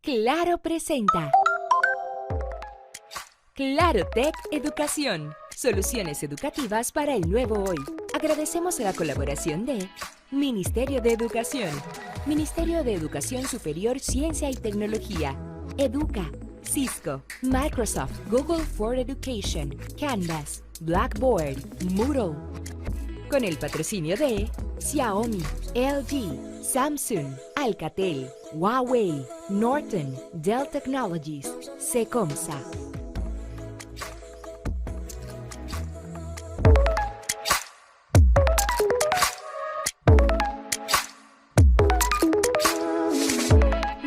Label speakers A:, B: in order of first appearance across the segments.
A: Claro presenta. Claro Tech Educación. Soluciones educativas para el nuevo hoy. Agradecemos la colaboración de Ministerio de Educación, Ministerio de Educación Superior, Ciencia y Tecnología, Educa, Cisco, Microsoft, Google for Education, Canvas, Blackboard, Moodle. Con el patrocinio de Xiaomi, LG, Samsung, Alcatel, Huawei, Norton, Dell Technologies, Secomsa.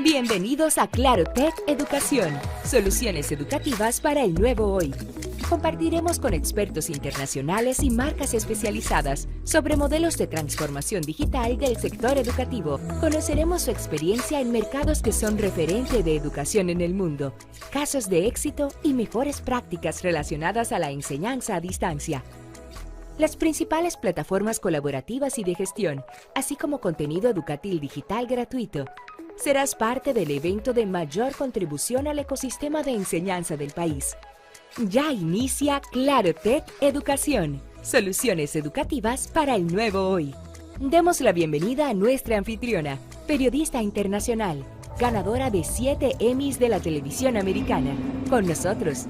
A: Bienvenidos a Claro Tech Educación, soluciones educativas para el nuevo hoy. Compartiremos con expertos internacionales y marcas especializadas sobre modelos de transformación digital del sector educativo. Conoceremos su experiencia en mercados que son referente de educación en el mundo, casos de éxito y mejores prácticas relacionadas a la enseñanza a distancia. Las principales plataformas colaborativas y de gestión, así como contenido educativo digital gratuito. Serás parte del evento de mayor contribución al ecosistema de enseñanza del país. Ya inicia Claro Tech Educación, soluciones educativas para el nuevo hoy. Demos la bienvenida a nuestra anfitriona, periodista internacional, ganadora de 7 Emmys de la televisión americana. Con nosotros,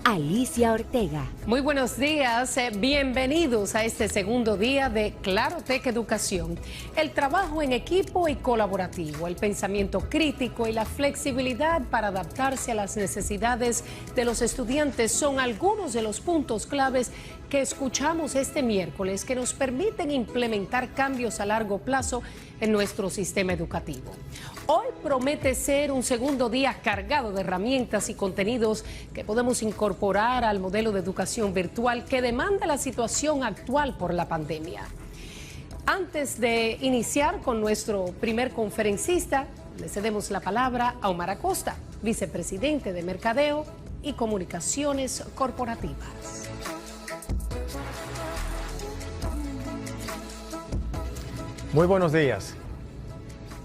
A: Alicia Ortega.
B: Muy buenos días, bienvenidos a este segundo día de Claro Tech Educación. El trabajo en equipo y colaborativo, el pensamiento crítico y la flexibilidad para adaptarse a las necesidades de los estudiantes son algunos de los puntos claves que escuchamos este miércoles que nos permiten implementar cambios a largo plazo en nuestro sistema educativo. Hoy promete ser un segundo día cargado de herramientas y contenidos que podemos incorporar al modelo de educación virtual que demanda la situación actual por la pandemia. Antes de iniciar con nuestro primer conferencista, le cedemos la palabra a Omar Acosta, vicepresidente de Mercadeo y Comunicaciones Corporativas.
C: Muy buenos días.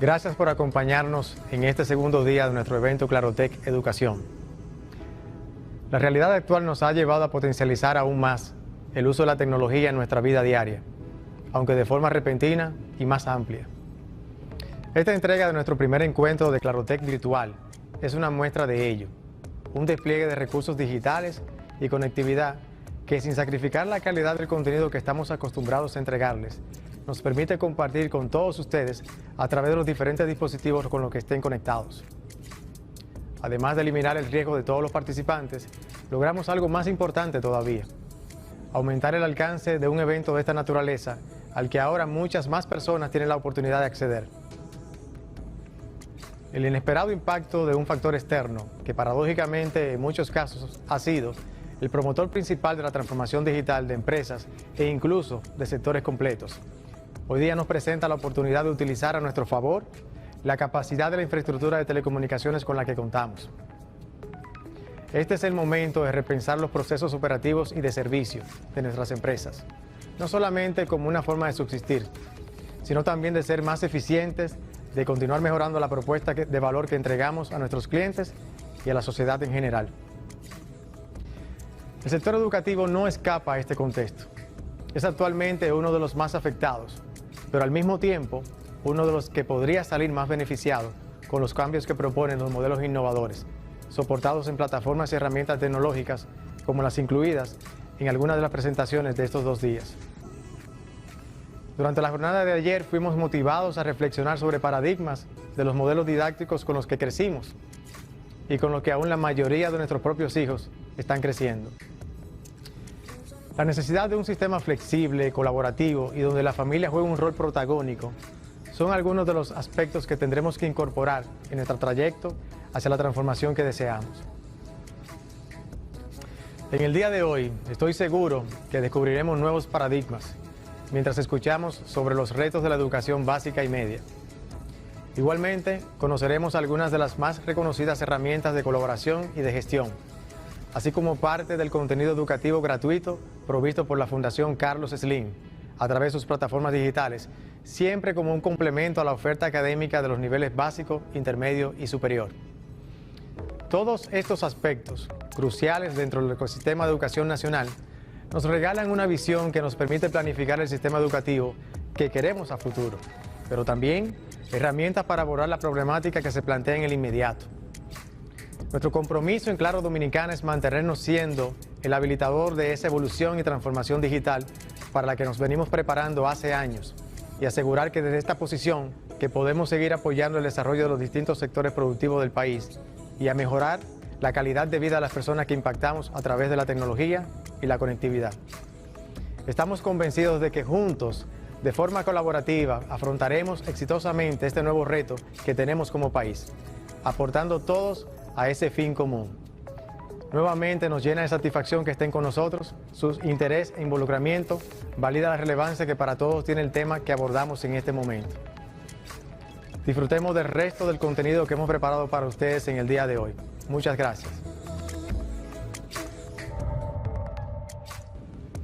C: Gracias por acompañarnos en este segundo día de nuestro evento Claro Tech Educación. La realidad actual nos ha llevado a potencializar aún más el uso de la tecnología en nuestra vida diaria, aunque de forma repentina y más amplia. Esta entrega de nuestro primer encuentro de Claro Tech virtual es una muestra de ello, un despliegue de recursos digitales y conectividad que, sin sacrificar la calidad del contenido que estamos acostumbrados a entregarles, nos permite compartir con todos ustedes a través de los diferentes dispositivos con los que estén conectados. Además de eliminar el riesgo de todos los participantes, logramos algo más importante todavía: aumentar el alcance de un evento de esta naturaleza al que ahora muchas más personas tienen la oportunidad de acceder. El inesperado impacto de un factor externo, que paradójicamente en muchos casos ha sido el promotor principal de la transformación digital de empresas e incluso de sectores completos, hoy día nos presenta la oportunidad de utilizar a nuestro favor la capacidad de la infraestructura de telecomunicaciones con la que contamos. Este es el momento de repensar los procesos operativos y de servicio de nuestras empresas, no solamente como una forma de subsistir, sino también de ser más eficientes, de continuar mejorando la propuesta de valor que entregamos a nuestros clientes y a la sociedad en general. El sector educativo no escapa a este contexto. Es actualmente uno de los más afectados, pero al mismo tiempo uno de los que podría salir más beneficiado con los cambios que proponen los modelos innovadores, soportados en plataformas y herramientas tecnológicas como las incluidas en algunas de las presentaciones de estos 2 días. Durante la jornada de ayer fuimos motivados a reflexionar sobre paradigmas de los modelos didácticos con los que crecimos y con los que aún la mayoría de nuestros propios hijos están creciendo. La necesidad de un sistema flexible, colaborativo y donde la familia juegue un rol protagónico son algunos de los aspectos que tendremos que incorporar en nuestro trayecto hacia la transformación que deseamos. En el día de hoy estoy seguro que descubriremos nuevos paradigmas mientras escuchamos sobre los retos de la educación básica y media. Igualmente, conoceremos algunas de las más reconocidas herramientas de colaboración y de gestión, así como parte del contenido educativo gratuito provisto por la Fundación Carlos Slim a través de sus plataformas digitales, siempre como un complemento a la oferta académica de los niveles básico, intermedio y superior. Todos estos aspectos, cruciales dentro del ecosistema de educación nacional, nos regalan una visión que nos permite planificar el sistema educativo que queremos a futuro, pero también herramientas para abordar la problemática que se plantea en el inmediato. Nuestro compromiso en Claro Dominicana es mantenernos siendo el habilitador de esa evolución y transformación digital para la que nos venimos preparando hace años y asegurar que desde esta posición que podemos seguir apoyando el desarrollo de los distintos sectores productivos del país y a mejorar la calidad de vida de las personas que impactamos a través de la tecnología y la conectividad. Estamos convencidos de que juntos, de forma colaborativa, afrontaremos exitosamente este nuevo reto que tenemos como país, aportando todos a ese fin común. Nuevamente nos llena de satisfacción que estén con nosotros. Su interés e involucramiento valida la relevancia que para todos tiene el tema que abordamos en este momento. Disfrutemos del resto del contenido que hemos preparado para ustedes en el día de hoy. Muchas gracias.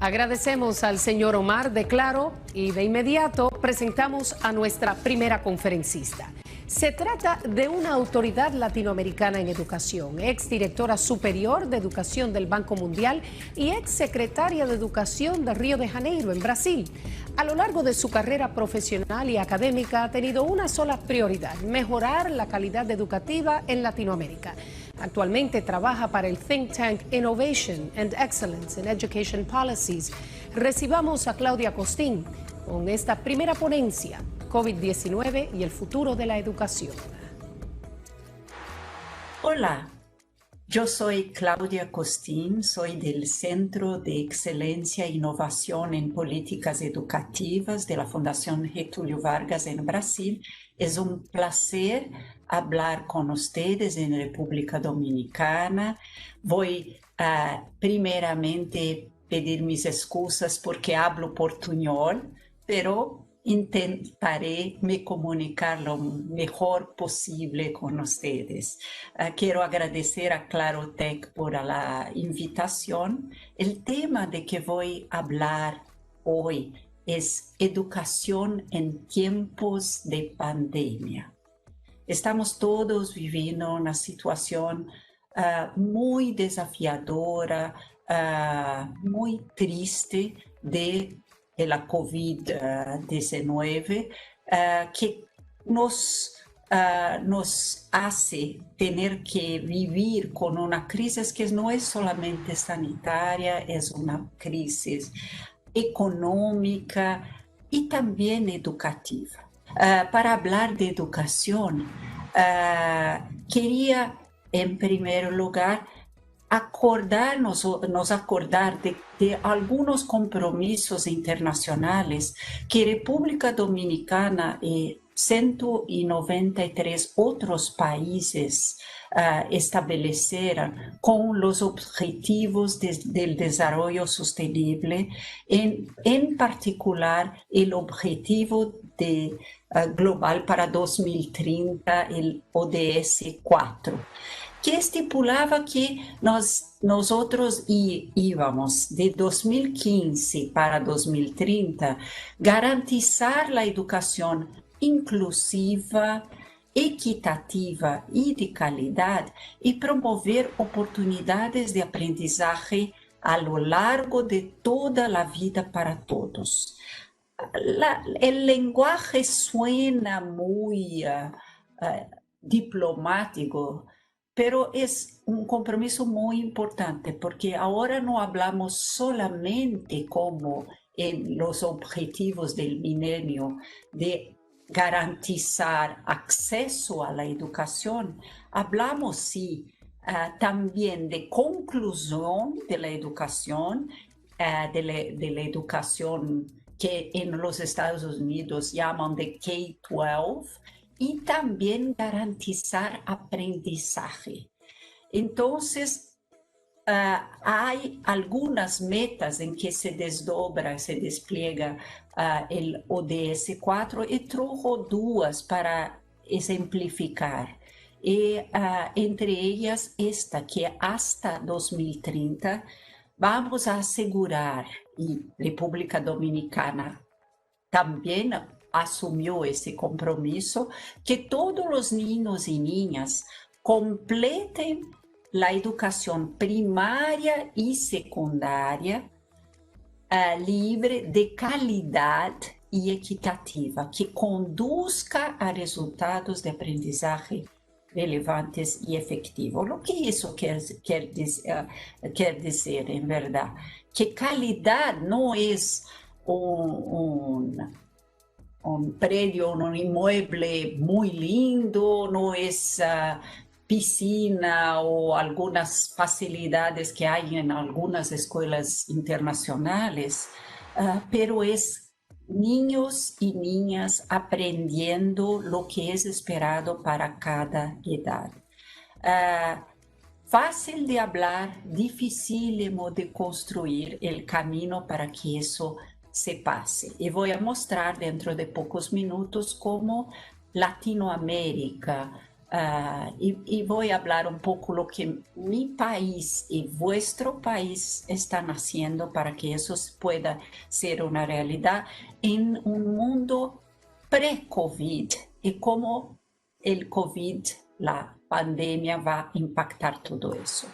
B: Agradecemos al señor Omar de Claro y de inmediato presentamos a nuestra primera conferencista. Se trata de una autoridad latinoamericana en educación, exdirectora superior de educación del Banco Mundial y exsecretaria de Educación de Río de Janeiro, en Brasil. A lo largo de su carrera profesional y académica ha tenido una sola prioridad: mejorar la calidad educativa en Latinoamérica. Actualmente trabaja para el think tank Innovation and Excellence in Education Policies. Recibamos a Claudia Costín con esta primera ponencia: COVID-19 y el futuro de la educación.
D: Hola, yo soy Claudia Costín, soy del Centro de Excelencia e Innovación en Políticas Educativas de la Fundación Getúlio Vargas en Brasil. Es un placer hablar con ustedes en República Dominicana. Voy a primeramente pedir mis excusas porque hablo portuñol, pero intentaré me comunicar lo mejor posible con ustedes. Quiero agradecer a Clarotec por la invitación. El tema de que voy a hablar hoy es educación en tiempos de pandemia. Estamos todos viviendo una situación muy desafiadora, muy triste de la COVID-19, que nos hace tener que vivir con una crisis que no es solamente sanitaria, es una crisis económica y también educativa. Para hablar de educación, quería en primer lugar nos acordar de algunos compromisos internacionales que República Dominicana y 193 otros países establecieron con los objetivos del desarrollo sostenible, en particular el objetivo global para 2030, el ODS 4. Que estipulaba que nosotros íbamos de 2015 para 2030 garantizar la educación inclusiva, equitativa y de calidad y promover oportunidades de aprendizaje a lo largo de toda la vida para todos. El lenguaje suena muy diplomático, pero es un compromiso muy importante porque ahora no hablamos solamente como en los objetivos del milenio de garantizar acceso a la educación, hablamos sí también de conclusión de la educación, de la educación que en los Estados Unidos llaman de K-12, y también garantizar aprendizaje. Entonces, hay algunas metas en que se despliega el ODS 4 y trajo dos para ejemplificar. Entre ellas esta, que hasta 2030 vamos a asegurar, y República Dominicana también asumió ese compromiso, que todos los niños y niñas completen la educación primaria y secundaria libre, de calidad y equitativa, que conduzca a resultados de aprendizaje relevantes y efectivos. Lo que eso quer decir, en verdad, que calidad no es un predio, un inmueble muy lindo, no es piscina o algunas facilidades que hay en algunas escuelas internacionales, pero es niños y niñas aprendiendo lo que es esperado para cada edad. Fácil de hablar, dificílimo de construir el camino para que eso se pase. Y voy a mostrar dentro de pocos minutos cómo Latinoamérica, y voy a hablar un poco lo que mi país y vuestro país están haciendo para que eso pueda ser una realidad en un mundo pre-COVID y cómo el COVID, la pandemia, va a impactar todo eso.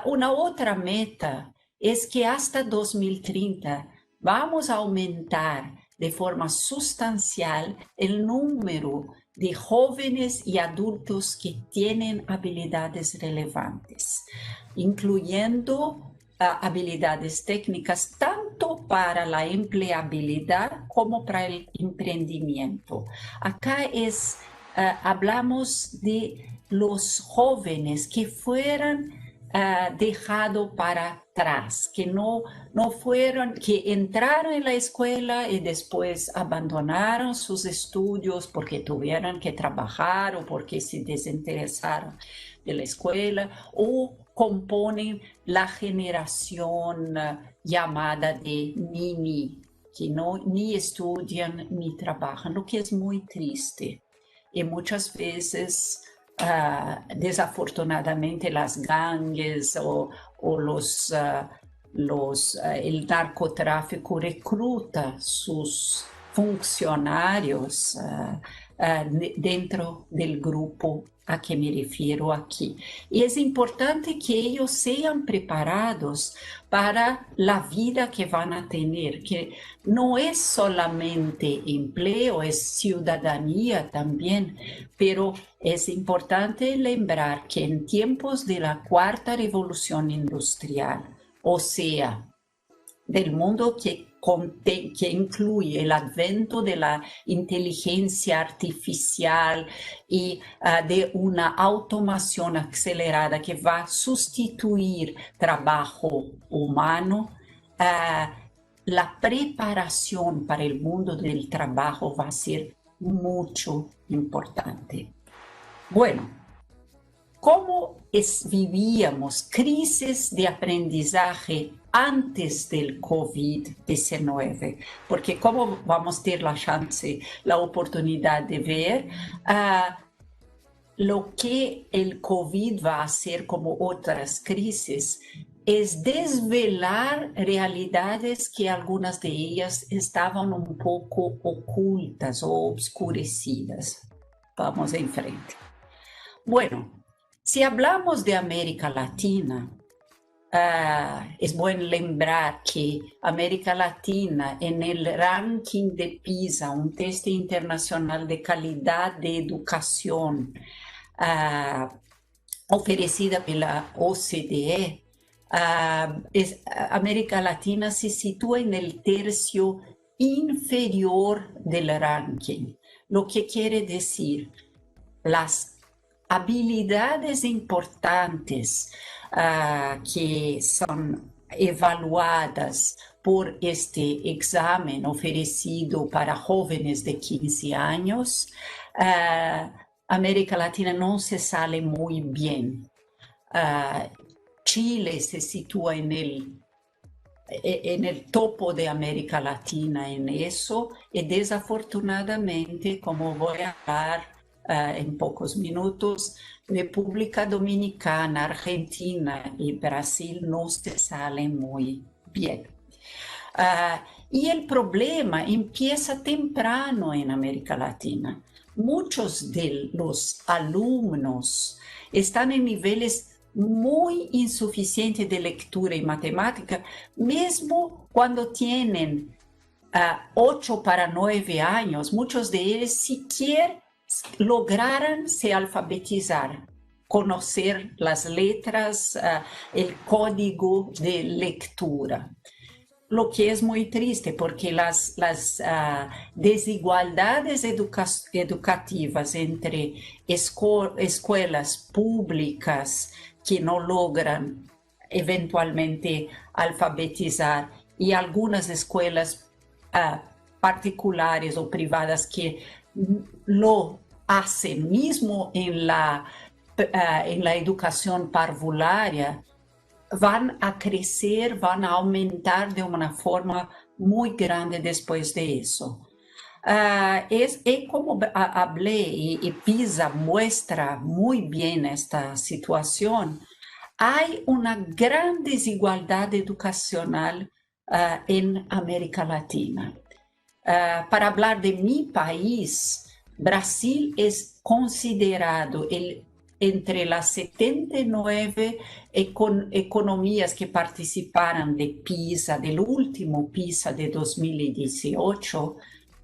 D: Una otra meta es que hasta 2030 vamos a aumentar de forma sustancial el número de jóvenes y adultos que tienen habilidades relevantes, incluyendo habilidades técnicas tanto para la empleabilidad como para el emprendimiento. Acá hablamos de los jóvenes que fueran dejados para atrás, que que entraron en la escuela y después abandonaron sus estudios porque tuvieron que trabajar o porque se desinteresaron de la escuela, o componen la generación llamada de Nini, que ni estudian ni trabajan, lo que es muy triste. Y muchas veces desafortunadamente las gangues o el narcotráfico recluta sus funcionarios dentro del grupo a que me refiero aquí. Y es importante que ellos sean preparados para la vida que van a tener, que no es solamente empleo, es ciudadanía también, pero es importante lembrar que en tiempos de la cuarta revolución industrial, o sea, del mundo que incluye el advento de la inteligencia artificial y de una automación acelerada que va a sustituir trabajo humano, la preparación para el mundo del trabajo va a ser mucho importante. Bueno, ¿cómo vivíamos crisis de aprendizaje antes del COVID-19? Porque como vamos a tener la chance, la oportunidad de ver lo que el COVID va a hacer como otras crisis, es desvelar realidades que algunas de ellas estaban un poco ocultas o obscurecidas. Vamos en frente. Bueno, si hablamos de América Latina, es bueno lembrar que América Latina, en el ranking de PISA, un test internacional de calidad de educación oferecida por la OCDE, América Latina se sitúa en el tercio inferior del ranking, lo que quiere decir las habilidades importantes que son evaluadas por este examen ofrecido para jóvenes de 15 años, América Latina no se sale muy bien. Chile se sitúa en el topo de América Latina en eso, y desafortunadamente, como voy a hablar en pocos minutos, República Dominicana, Argentina y Brasil no se salen muy bien. Y el problema empieza temprano en América Latina, muchos de los alumnos están en niveles muy insuficientes de lectura y matemática, mismo cuando tienen 8 para 9 años, muchos de ellos siquiera lograran se alfabetizar, conocer las letras, el código de lectura. Lo que es muy triste porque las desigualdades educativas entre escuelas públicas que no logran eventualmente alfabetizar y algunas escuelas particulares o privadas que lo hacen mismo en la educación parvularia, van a crecer, van a aumentar de una forma muy grande después de eso. Como hablé, y PISA muestra muy bien esta situación, hay una gran desigualdad educacional en América Latina. Para hablar de mi país, Brasil es considerado entre las 79 economías que participaron de PISA, del último PISA de 2018,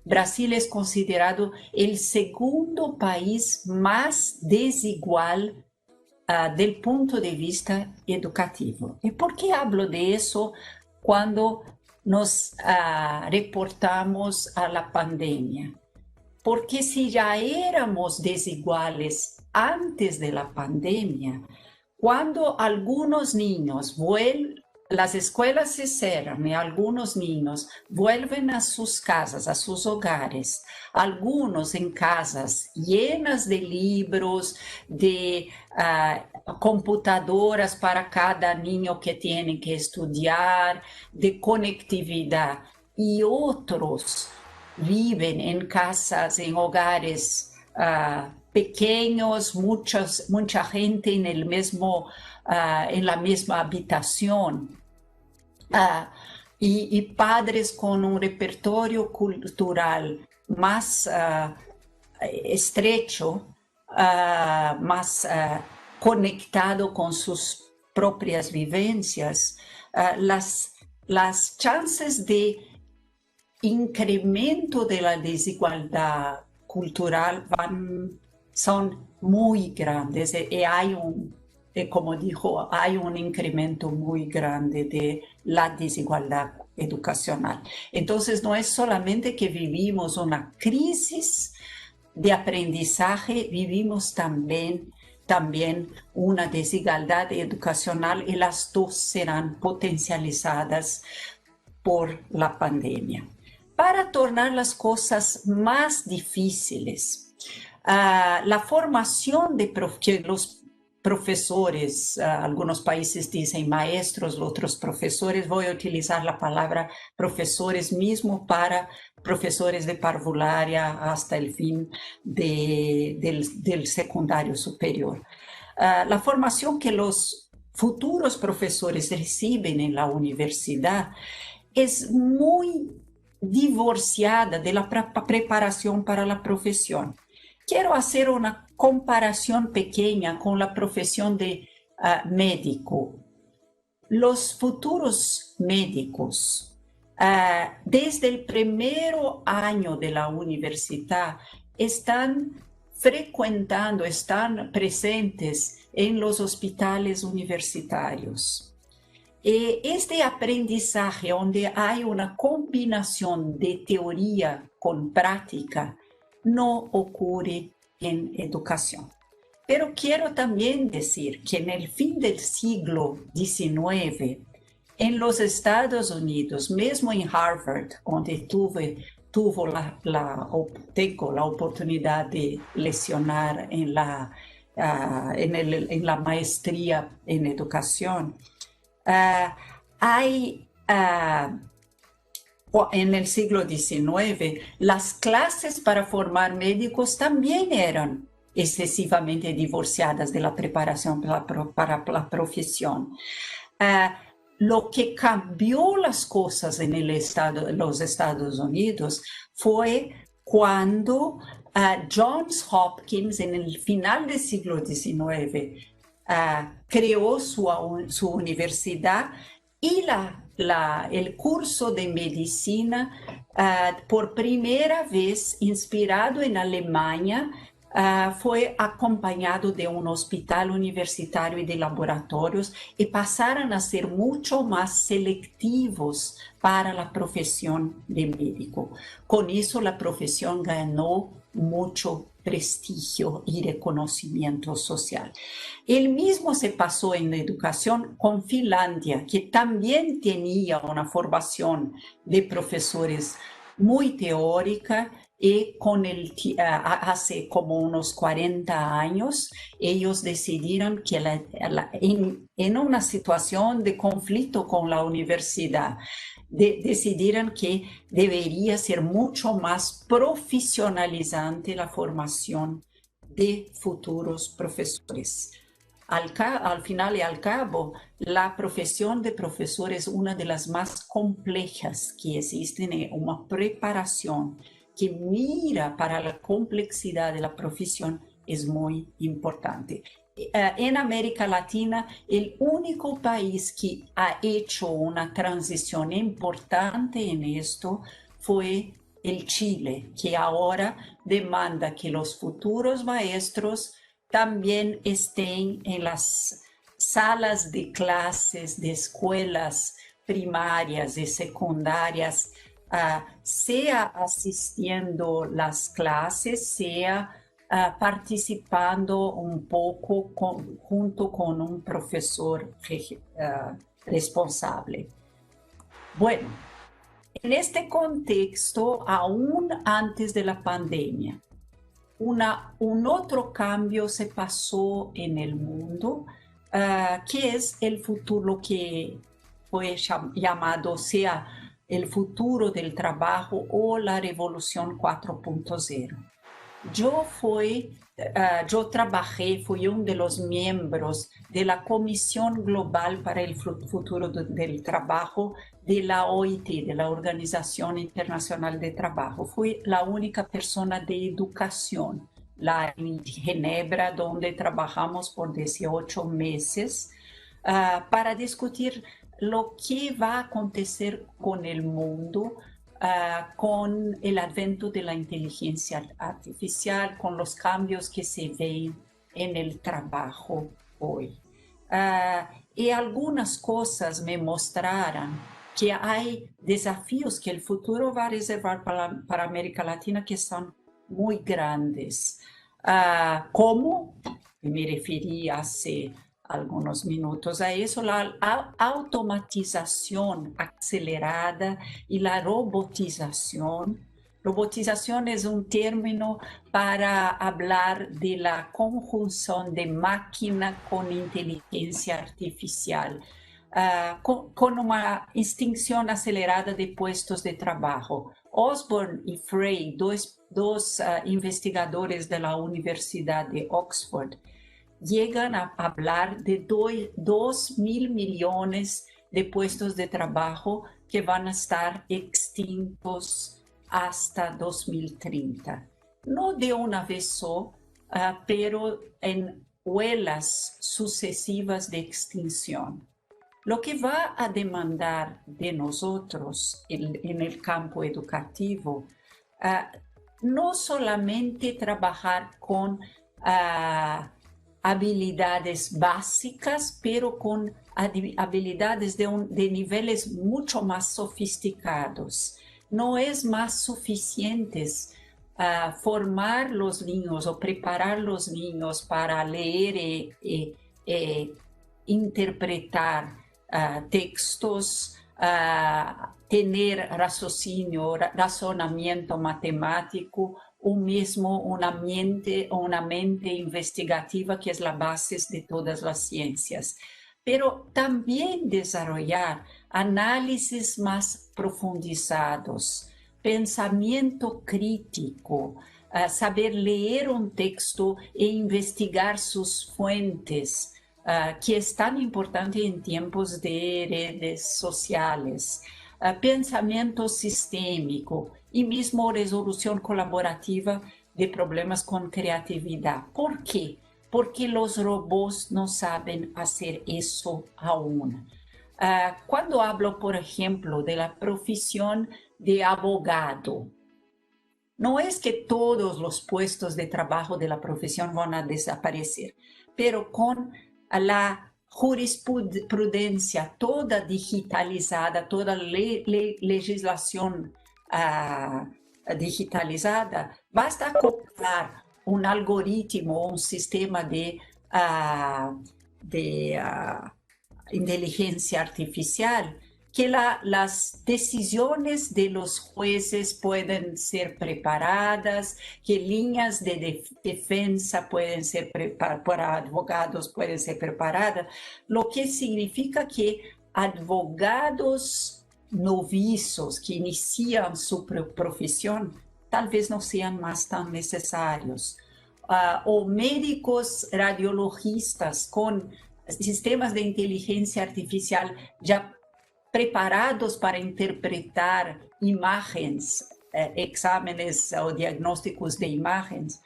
D: Brasil es considerado el segundo país más desigual del punto de vista educativo. ¿Y por qué hablo de eso cuando nos reportamos a la pandemia? Porque si ya éramos desiguales antes de la pandemia, cuando algunos niños las escuelas se cierran y algunos niños vuelven a sus casas, a sus hogares, algunos en casas llenas de libros, de computadoras para cada niño que tiene que estudiar, de conectividad, y otros viven en casas, en hogares pequeños, mucha gente en la misma habitación, y padres con un repertorio cultural más estrecho, más conectado con sus propias vivencias, las chances de incremento de la desigualdad cultural son muy grandes, y hay como dijo, hay un incremento muy grande de la desigualdad educacional. Entonces, no es solamente que vivimos una crisis de aprendizaje, vivimos también una desigualdad educacional, y las dos serán potencializadas por la pandemia. Para tornar las cosas más difíciles, la formación de los profesores, algunos países dicen maestros, otros profesores, voy a utilizar la palabra profesores mismo para profesores de parvularia hasta el fin del secundario superior. La formación que los futuros profesores reciben en la universidad es muy divorciada de la preparación para la profesión. Quiero hacer una comparación pequeña con la profesión de médico. Los futuros médicos, desde el primer año de la universidad, están frecuentando, están presentes en los hospitales universitarios. Este aprendizaje donde hay una combinación de teoría con práctica no ocurre en educación. Pero quiero también decir que en el fin del siglo XIX, en los Estados Unidos, mismo en Harvard, donde tengo la oportunidad de leccionar en la maestría en educación, en el siglo XIX, las clases para formar médicos también eran excesivamente divorciadas de la preparación para la profesión. Lo que cambió las cosas en los Estados Unidos fue cuando Johns Hopkins, en el final del siglo XIX, creó su universidad y el curso de medicina, por primera vez inspirado en Alemania, fue acompañado de un hospital universitario y de laboratorios y pasaron a ser mucho más selectivos para la profesión de médico. Con eso la profesión ganó mucho prestigio y reconocimiento social. El mismo se pasó en la educación con Finlandia, que también tenía una formación de profesores muy teórica, y hace como unos 40 años, ellos decidieron que en una situación de conflicto con la universidad, decidieron que debería ser mucho más profesionalizante la formación de futuros profesores. Al final y al cabo, la profesión de profesor es una de las más complejas que existen, en una preparación que mira para la complejidad de la profesión es muy importante. En América Latina, el único país que ha hecho una transición importante en esto fue el Chile, que ahora demanda que los futuros maestros también estén en las salas de clases de escuelas primarias y secundarias, sea asistiendo las clases, sea participando un poco junto con un profesor responsable. Bueno, en este contexto, aún antes de la pandemia, un otro cambio se pasó en el mundo, que es el futuro que fue llamado sea el futuro del trabajo o la revolución 4.0. Yo trabajé, fui uno de los miembros de la Comisión Global para el Futuro del Trabajo de la OIT, de la Organización Internacional de Trabajo. Fui la única persona de educación en Ginebra, donde trabajamos por 18 meses para discutir lo que va a acontecer con el mundo, con el advento de la inteligencia artificial, con los cambios que se ven en el trabajo hoy. Y algunas cosas me mostraron que hay desafíos que el futuro va a reservar para América Latina que son muy grandes. Como me referí hace algunos minutos a eso, la automatización acelerada y la robotización. Robotización es un término para hablar de la conjunción de máquina con inteligencia artificial, con una extinción acelerada de puestos de trabajo. Osborne y Frey, dos investigadores de la Universidad de Oxford, llegan a hablar de 2.000 millones de puestos de trabajo que van a estar extintos hasta 2030. No de una vez solo, pero en olas sucesivas de extinción. Lo que va a demandar de nosotros en el campo educativo, no solamente trabajar con habilidades básicas, pero con habilidades de niveles mucho más sofisticados. No es más suficiente formar los niños o preparar los niños para leer e interpretar textos, tener raciocinio, razonamiento matemático, una mente investigativa que es la base de todas las ciencias, pero también desarrollar análisis más profundizados, pensamiento crítico, saber leer un texto e investigar sus fuentes, que es tan importante en tiempos de redes sociales, pensamiento sistémico y mismo resolución colaborativa de problemas con creatividad. ¿Por qué? Porque los robots no saben hacer eso aún. Cuando hablo, por ejemplo, de la profesión de abogado, no es que todos los puestos de trabajo de la profesión van a desaparecer, pero con la jurisprudencia toda digitalizada, toda legislación digitalizada, basta acoplar un algoritmo o un sistema de inteligencia artificial, que las decisiones de los jueces pueden ser preparadas, que líneas de defensa pueden ser para abogados pueden ser preparadas, lo que significa que abogados novizos que inician su profesión tal vez no sean más tan necesarios, o médicos radiologistas con sistemas de inteligencia artificial ya preparados para interpretar imágenes, exámenes o diagnósticos de imágenes,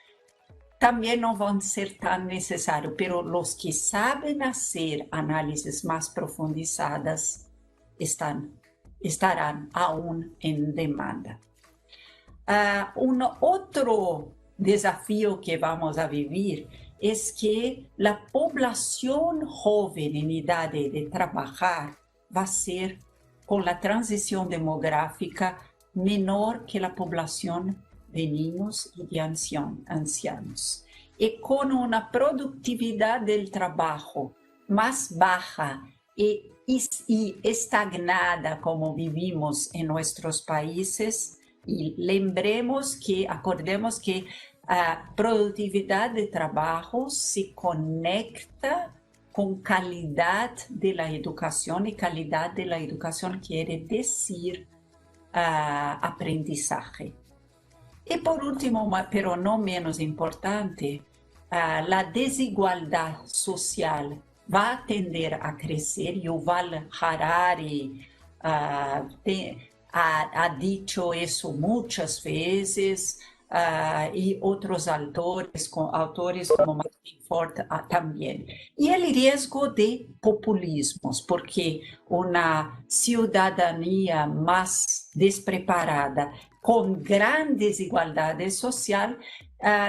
D: también no van a ser tan necesarios, pero los que saben hacer análisis más profundizadas estarán aún en demanda. Un otro desafío que vamos a vivir es que la población joven en edad de trabajar va a ser, con la transición demográfica, menor que la población de niños y de ancianos. Y con una productividad del trabajo más baja y estagnada como vivimos en nuestros países, y acordemos que a productividad de trabajo se conecta con calidad de la educación, y calidad de la educación quiere decir aprendizaje. Y por último, pero no menos importante, la desigualdad social va a tender a crecer. Yuval Harari ha dicho eso muchas veces, y otros autores como Martin Ford también. Y el riesgo de populismos, porque una ciudadanía más despreparada, con gran desigualdad social,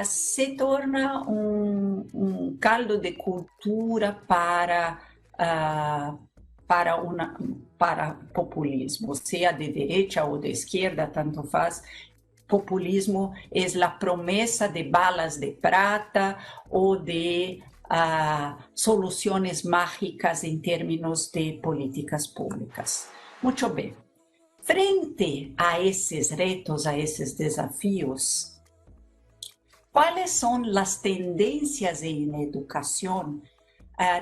D: se torna un caldo de cultura para populismo, sea de derecha o de izquierda, tanto faz. Populismo es la promesa de balas de plata o de soluciones mágicas en términos de políticas públicas. Mucho bien. Frente a esos retos, a esos desafíos, ¿cuáles son las tendencias en educación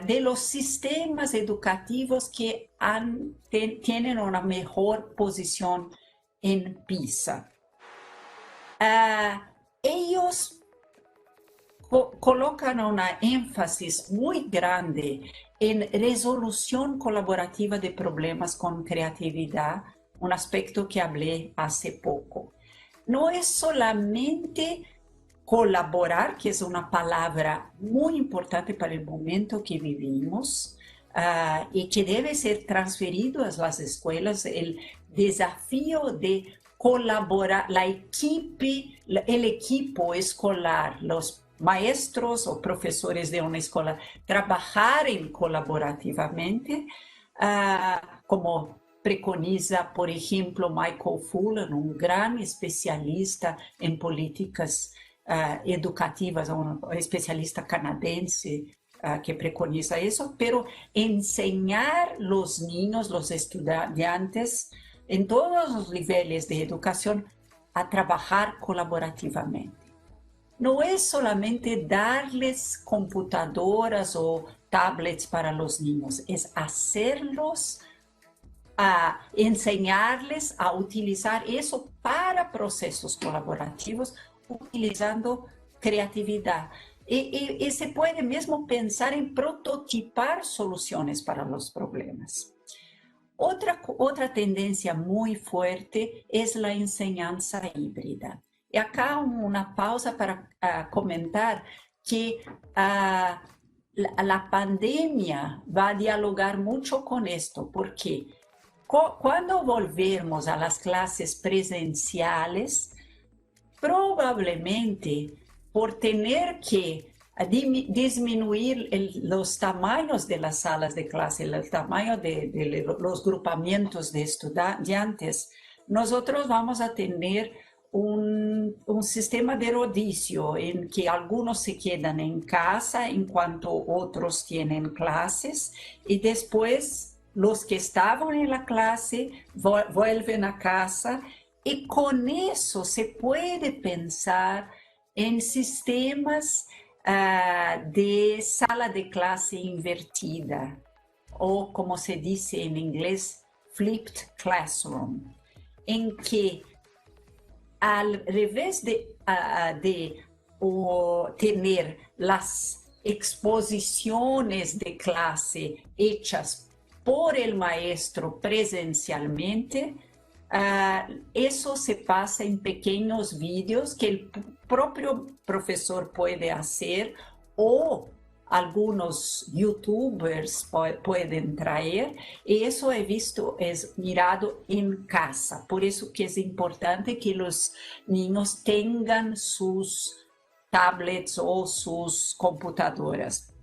D: de los sistemas educativos que tienen una mejor posición en PISA? Ellos colocan una énfasis muy grande en resolución colaborativa de problemas con creatividad, un aspecto que hablé hace poco. No es solamente colaborar, que es una palabra muy importante para el momento que vivimos, y que debe ser transferido a las escuelas, el desafío de colaborar, el equipo escolar, los maestros o profesores de una escuela, trabajar colaborativamente, como preconiza, por ejemplo, Michael Fullan, un gran especialista en políticas educativas, un especialista canadiense que preconiza eso, pero enseñar los niños, los estudiantes, en todos los niveles de educación, a trabajar colaborativamente. No es solamente darles computadoras o tablets para los niños, es hacerlos, enseñarles a utilizar eso para procesos colaborativos, utilizando creatividad. Y se puede mismo pensar en prototipar soluciones para los problemas. Otra tendencia muy fuerte es la enseñanza híbrida. Y acá una pausa para comentar que la pandemia va a dialogar mucho con esto, porque cuando volvemos a las clases presenciales, probablemente por tener que disminuir los tamaños de las salas de clase, el tamaño de los grupamientos de estudiantes, nosotros vamos a tener un sistema de rodicio en que algunos se quedan en casa en cuanto otros tienen clases y después los que estaban en la clase vuelven a casa y con eso se puede pensar en sistemas de sala de clase invertida o como se dice en inglés, flipped classroom, en que al revés de tener las exposiciones de clase hechas por el maestro presencialmente, eso se pasa en pequeños vídeos que el propio profesor puede hacer o algunos youtubers pueden traer, y eso he visto, es mirado en casa. Por eso que es importante que los niños tengan sus tablets o sus computadoras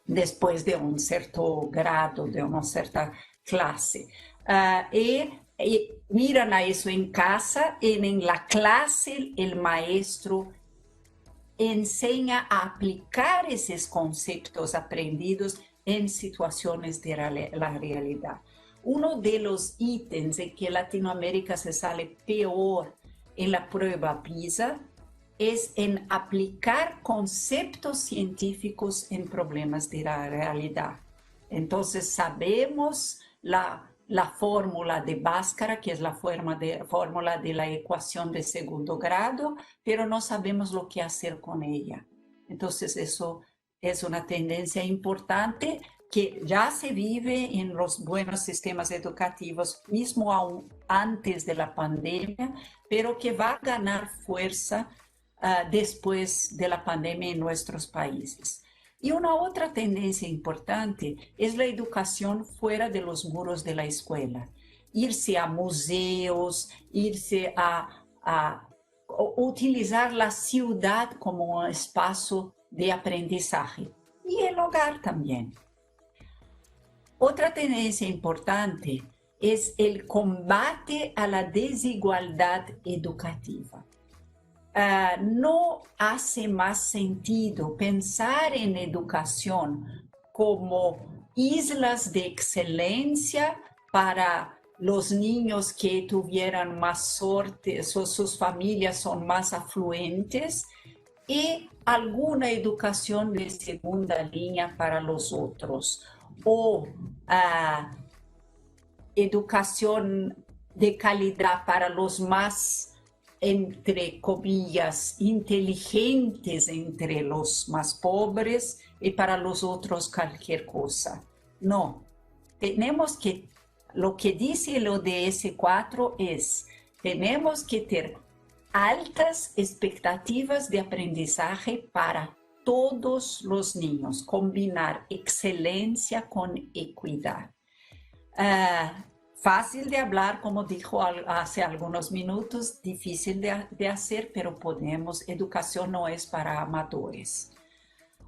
D: después de un cierto grado, de una cierta clase. Y miran a eso en casa, y en la clase el maestro enseña a aplicar esos conceptos aprendidos en situaciones de la realidad. Uno de los ítems en que Latinoamérica se sale peor en la prueba PISA es en aplicar conceptos científicos en problemas de la realidad. Entonces sabemos la fórmula de Bhaskara, que es la fórmula de la ecuación de segundo grado, pero no sabemos lo que hacer con ella. Entonces eso es una tendencia importante que ya se vive en los buenos sistemas educativos, mismo aún antes de la pandemia, pero que va a ganar fuerza después de la pandemia en nuestros países. Y una otra tendencia importante es la educación fuera de los muros de la escuela. Irse a museos, irse a utilizar la ciudad como un espacio de aprendizaje y el hogar también. Otra tendencia importante es el combate a la desigualdad educativa. No hace más sentido pensar en educación como islas de excelencia para los niños que tuvieran más suerte, sus familias son más afluentes, y alguna educación de segunda línea para los otros, o educación de calidad para los más, entre comillas, inteligentes entre los más pobres y para los otros cualquier cosa. No, tenemos que, lo que dice el ODS 4 es, tenemos que tener altas expectativas de aprendizaje para todos los niños, combinar excelencia con equidad. Fácil de hablar, como dijo hace algunos minutos, difícil de hacer, pero podemos. Educación no es para amadores.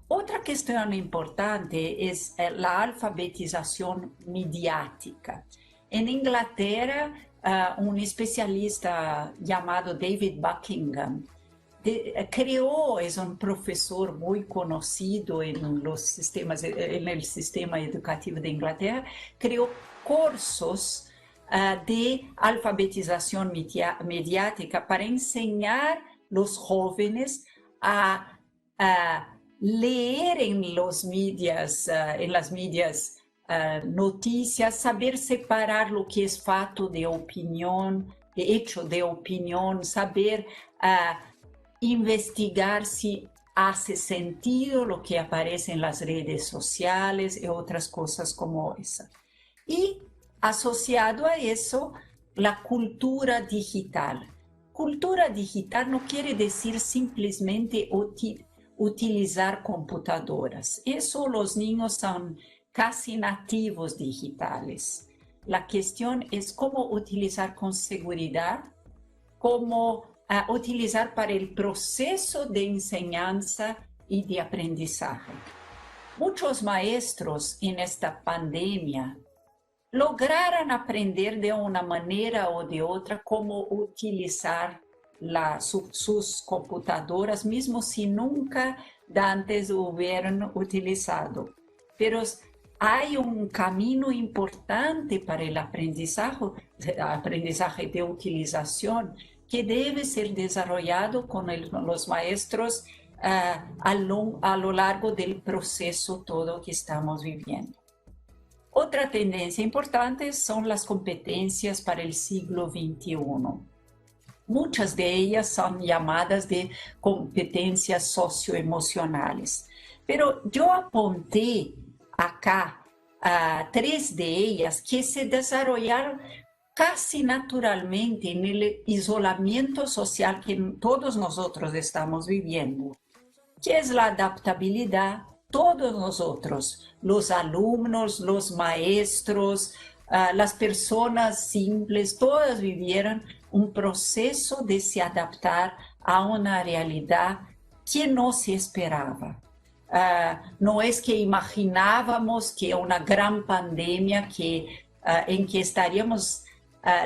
D: Otra cuestión importante es la alfabetización mediática. En Inglaterra, un especialista llamado David Buckingham es un profesor muy conocido en el sistema educativo de Inglaterra, creó cursos de alfabetización mediática para enseñar a los jóvenes a leer en las medias noticias, saber separar lo que es fato de opinión, de hecho de opinión, saber investigar si hace sentido lo que aparece en las redes sociales y otras cosas como esa. Y asociado a eso, la cultura digital. cultura digital no quiere decir simplemente utilizar computadoras. Eso los niños son casi nativos digitales. La cuestión es cómo utilizar con seguridad, cómo utilizar para el proceso de enseñanza y de aprendizaje. Muchos maestros en esta pandemia lograron aprender de una manera o de otra cómo utilizar sus computadoras, mismo si nunca antes hubieran utilizado. Pero hay un camino importante para el aprendizaje de utilización que debe ser desarrollado con los maestros a lo largo del proceso todo que estamos viviendo. Otra tendencia importante son las competencias para el siglo XXI. Muchas de ellas son llamadas de competencias socioemocionales, pero yo apunté acá 3 de ellas que se desarrollaron casi naturalmente en el aislamiento social que todos nosotros estamos viviendo, que es la adaptabilidad. Todos nosotros, los alumnos, los maestros, las personas simples, todas vivieron un proceso de se adaptar a una realidad que no se esperaba. No es que imaginábamos que una gran pandemia en que estaríamos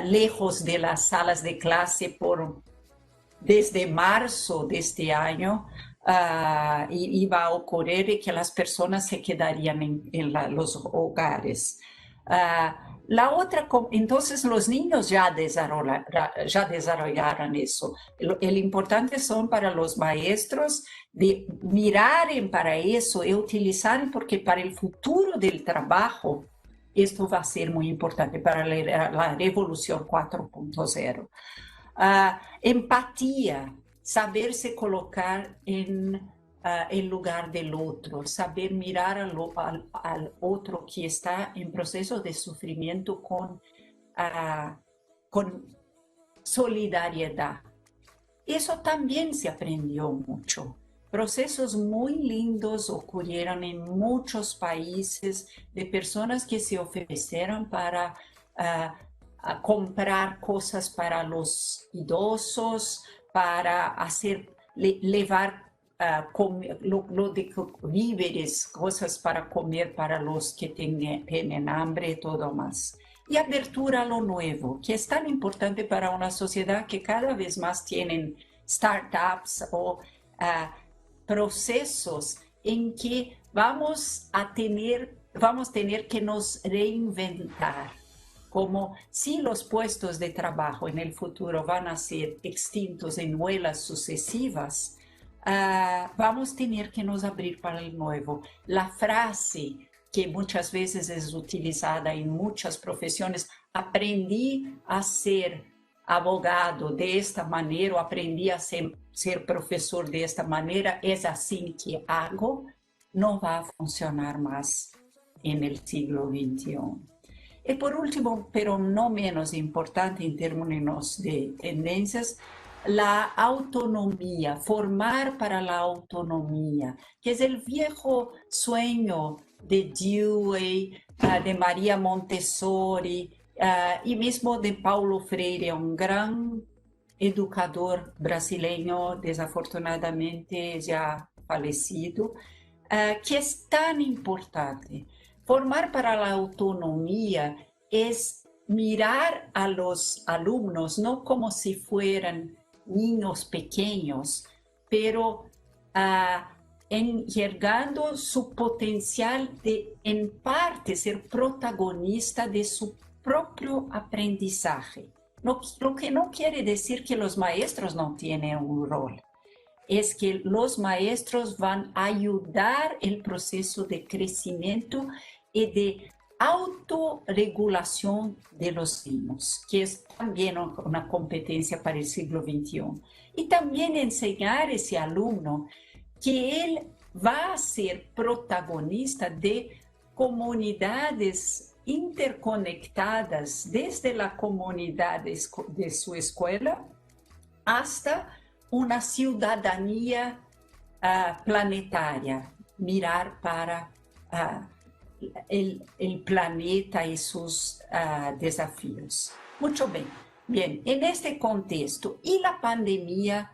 D: lejos de las salas de clase desde marzo de este año, iba a ocurrir y que las personas se quedarían en los hogares. Entonces los niños ya desarrollaron eso. El importante son para los maestros de mirar para eso y utilizar, porque para el futuro del trabajo esto va a ser muy importante para la revolución 4.0. Empatía. Saberse colocar en el lugar del otro, saber mirar al otro que está en proceso de sufrimiento con solidaridad. Eso también se aprendió mucho. Procesos muy lindos ocurrieron en muchos países de personas que se ofrecieron para comprar cosas para los idosos, para llevar víveres, cosas para comer para los que tienen hambre y todo más. Y apertura a lo nuevo, que es tan importante para una sociedad que cada vez más tienen startups o procesos en que vamos a tener que nos reinventar. Como si los puestos de trabajo en el futuro van a ser extintos en olas sucesivas, vamos a tener que nos abrir para el nuevo. La frase que muchas veces es utilizada en muchas profesiones, aprendí a ser abogado de esta manera, o aprendí a ser profesor de esta manera, es así que hago, no va a funcionar más en el siglo XXI. Y por último, pero no menos importante en términos de tendencias, la autonomía, formar para la autonomía, que es el viejo sueño de Dewey, de María Montessori y mismo de Paulo Freire, un gran educador brasileño, desafortunadamente ya fallecido, que es tan importante. Formar para la autonomía es mirar a los alumnos no como si fueran niños pequeños, pero enxergando su potencial de, en parte, ser protagonista de su propio aprendizaje. Lo que no quiere decir que los maestros no tienen un rol. Es que los maestros van a ayudar el proceso de crecimiento y de autorregulación de los niños, que es también una competencia para el siglo XXI. Y también enseñar a ese alumno que él va a ser protagonista de comunidades interconectadas desde la comunidad de su escuela hasta una ciudadanía planetaria, mirar para el planeta y sus desafíos. Mucho bien. Bien, en este contexto y la pandemia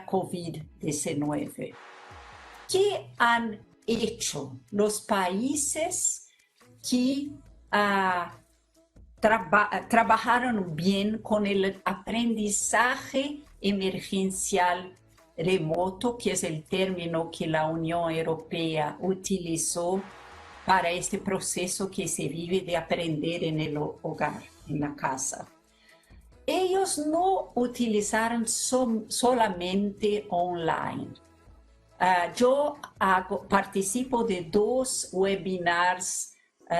D: COVID-19, ¿qué han hecho los países que trabajaron bien con el aprendizaje emergencial remoto, que es el término que la Unión Europea utilizó para este proceso que se vive de aprender en el hogar, en la casa? Ellos no utilizaron solamente online. Yo participo de 2 webinars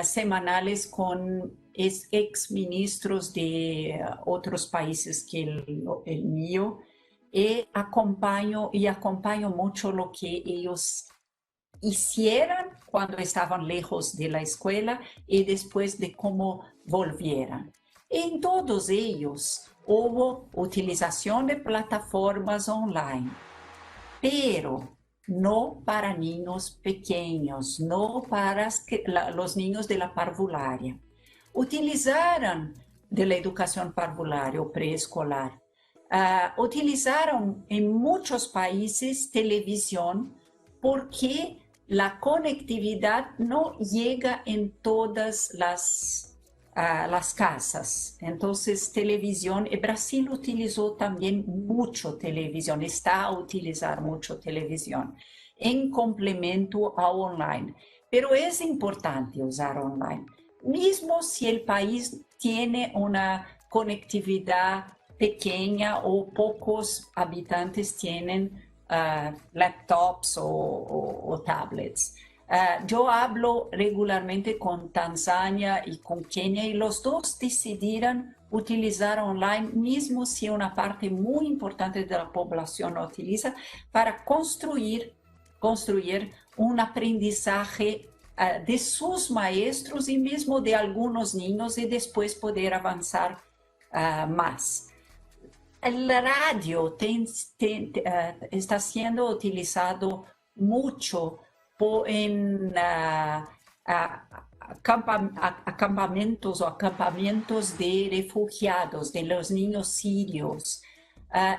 D: semanales con exministros de otros países que el mío, y acompaño mucho lo que ellos hicieron cuando estaban lejos de la escuela y después de cómo volvieran. En todos ellos hubo utilización de plataformas online, pero no para niños pequeños, no para los niños de la parvularia. Utilizaron de la educación parvularia o preescolar. Utilizaron en muchos países televisión porque la conectividad no llega en todas las casas. Entonces, televisión, Brasil utilizó también mucho televisión, está a utilizar mucho televisión en complemento a online. Pero es importante usar online, mismo si el país tiene una conectividad pequeña o pocos habitantes tienen laptops o tablets. Yo hablo regularmente con Tanzania y con Kenia y los dos decidieron utilizar online, mismo si una parte muy importante de la población lo utiliza, para construir un aprendizaje de sus maestros y mismo de algunos niños y después poder avanzar más. El radio está siendo utilizado mucho en acampamentos de refugiados, de los niños sirios.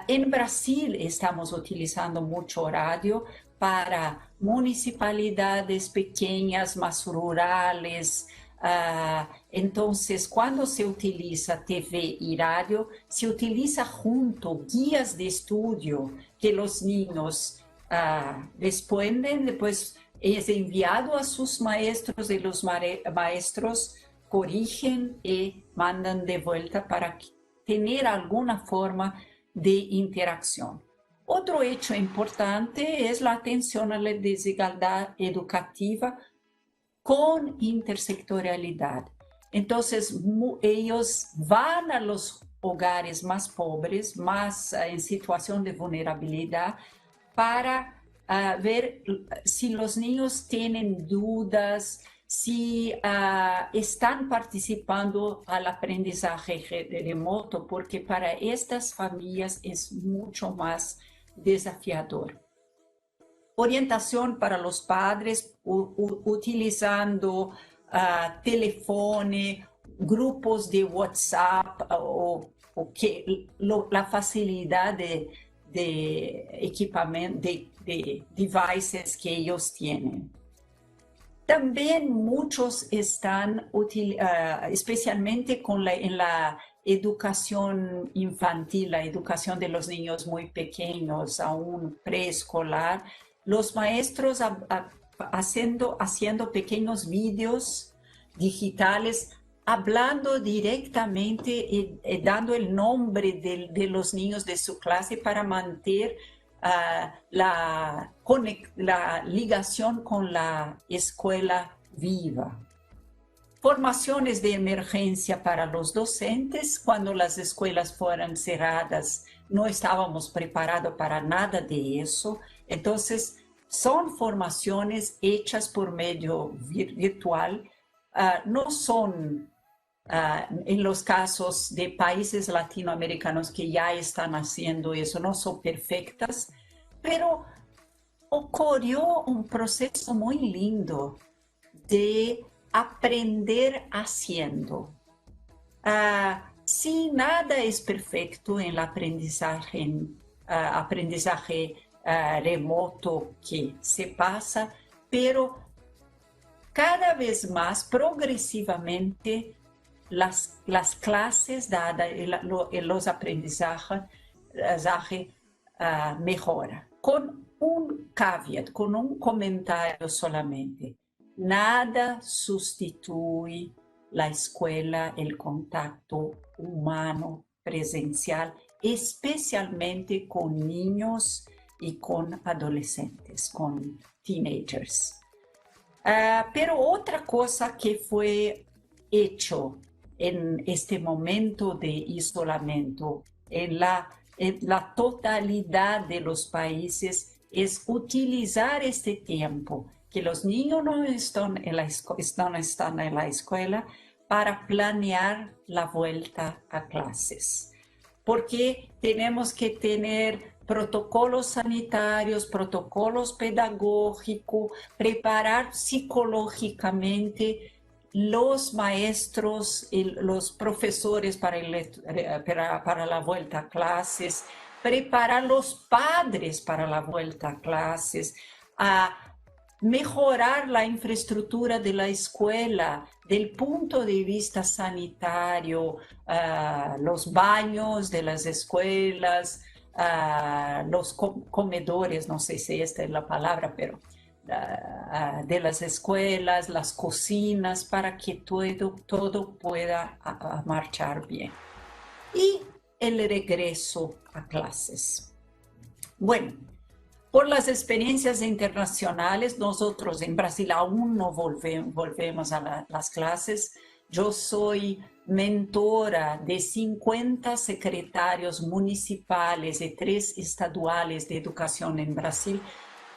D: En Brasil estamos utilizando mucho radio para municipalidades pequeñas, más rurales. Entonces, cuando se utiliza TV y radio, se utiliza junto guías de estudio que los niños responden, después es enviado a sus maestros y los maestros corrigen y mandan de vuelta para tener alguna forma de interacción. Otro hecho importante es la atención a la desigualdad educativa con intersectorialidad. Entonces, ellos van a los hogares más pobres, más en situación de vulnerabilidad, para ver si los niños tienen dudas, si están participando al aprendizaje remoto, porque para estas familias es mucho más desafiador. Orientación para los padres utilizando teléfono, grupos de WhatsApp la facilidad de equipamiento, de devices que ellos tienen. También muchos están, especialmente en la educación infantil, la educación de los niños muy pequeños, aún preescolar, los maestros haciendo pequeños vídeos digitales, hablando directamente y dando el nombre de los niños de su clase para mantener la ligación con la escuela viva. Formaciones de emergencia para los docentes. Cuando las escuelas fueron cerradas, no estábamos preparados para nada de eso. Entonces, son formaciones hechas por medio virtual. No son En los casos de países latinoamericanos que ya están haciendo eso, no son perfectas, pero ocurrió un proceso muy lindo de aprender haciendo. Sí, nada es perfecto en el aprendizaje remoto que se pasa, pero cada vez más, progresivamente, las clases dadas y los aprendizajes mejoran. Con un caveat, con un comentario solamente. Nada sustituye la escuela, el contacto humano, presencial, especialmente con niños y con adolescentes, con teenagers. Pero otra cosa que fue hecho en este momento de aislamiento en la totalidad de los países es utilizar este tiempo que los niños no están en la escuela para planear la vuelta a clases. Porque tenemos que tener protocolos sanitarios, protocolos pedagógicos, preparar psicológicamente los maestros y los profesores para la vuelta a clases, preparar los padres para la vuelta a clases, a mejorar la infraestructura de la escuela del punto de vista sanitario, los baños de las escuelas, los comedores, no sé si esta es la palabra, pero de las escuelas, las cocinas, para que todo pueda marchar bien. Y el regreso a clases. Bueno, por las experiencias internacionales, nosotros en Brasil aún no volvemos a las clases. Yo soy mentora de 50 secretarios municipales y 3 estaduales de educación en Brasil.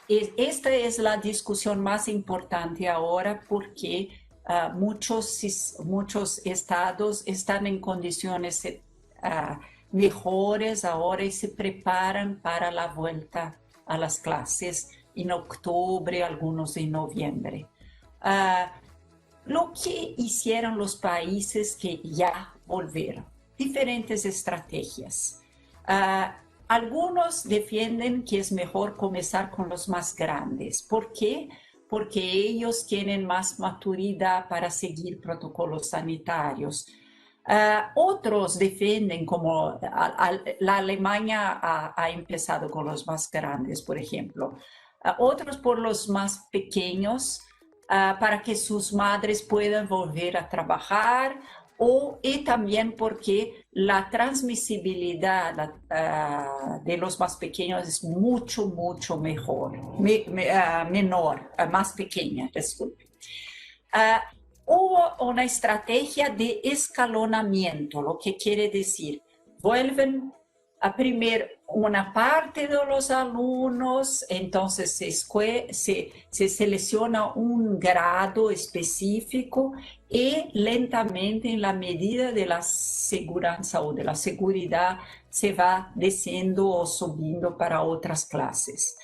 D: Esta es la discusión más importante ahora porque muchos estados están en condiciones mejores ahora y se preparan para la vuelta a las clases en octubre, algunos en noviembre. Lo que hicieron los países que ya volvieron, diferentes estrategias. Algunos defienden que es mejor comenzar con los más grandes. ¿Por qué? Porque ellos tienen más maturidad para seguir protocolos sanitarios. Otros defienden, como la Alemania ha empezado con los más grandes, por ejemplo. Otros por los más pequeños, para que sus madres puedan volver a trabajar, y también porque la transmisibilidad de los más pequeños es mucho menor, más pequeña, disculpe. Hubo una estrategia de escalonamiento, lo que quiere decir, vuelven a primero una parte de los alumnos, entonces se selecciona un grado específico y lentamente, en la medida de la seguridad o de la seguridad, se va descendiendo o subiendo para otras clases.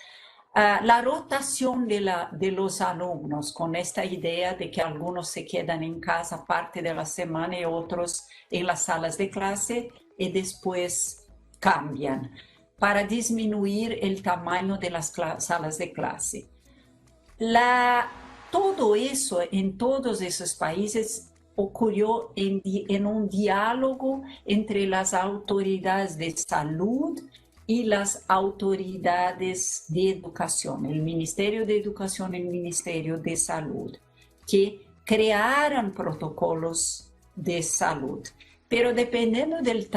D: La rotación de los alumnos, con esta idea de que algunos se quedan en casa parte de la semana y otros en las salas de clase y después cambian para disminuir el tamaño de las salas de clase. Todo eso en todos esos países ocurrió en un diálogo entre las autoridades de salud y las autoridades de educación, el Ministerio de Educación y el Ministerio de Salud, que crearon protocolos de salud. Pero dependiendo del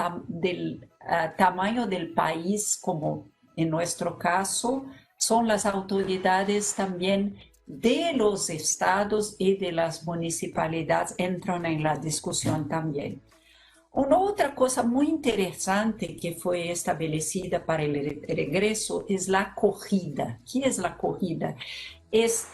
D: tamaño del país, como en nuestro caso, son las autoridades también de los estados y de las municipalidades entran en la discusión también. Una otra cosa muy interesante que fue establecida para el regreso es la acogida. ¿Qué es la acogida? Es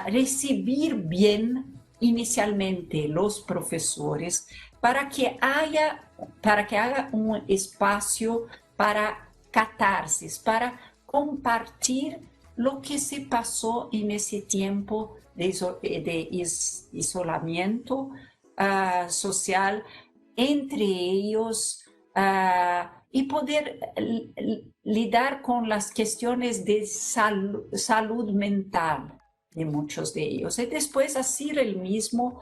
D: recibir bien inicialmente los profesores para que haga un espacio para catarsis, para compartir lo que se pasó en ese tiempo de isolamiento social entre ellos y poder lidar con las cuestiones de salud mental de muchos de ellos. Y después hacer el mismo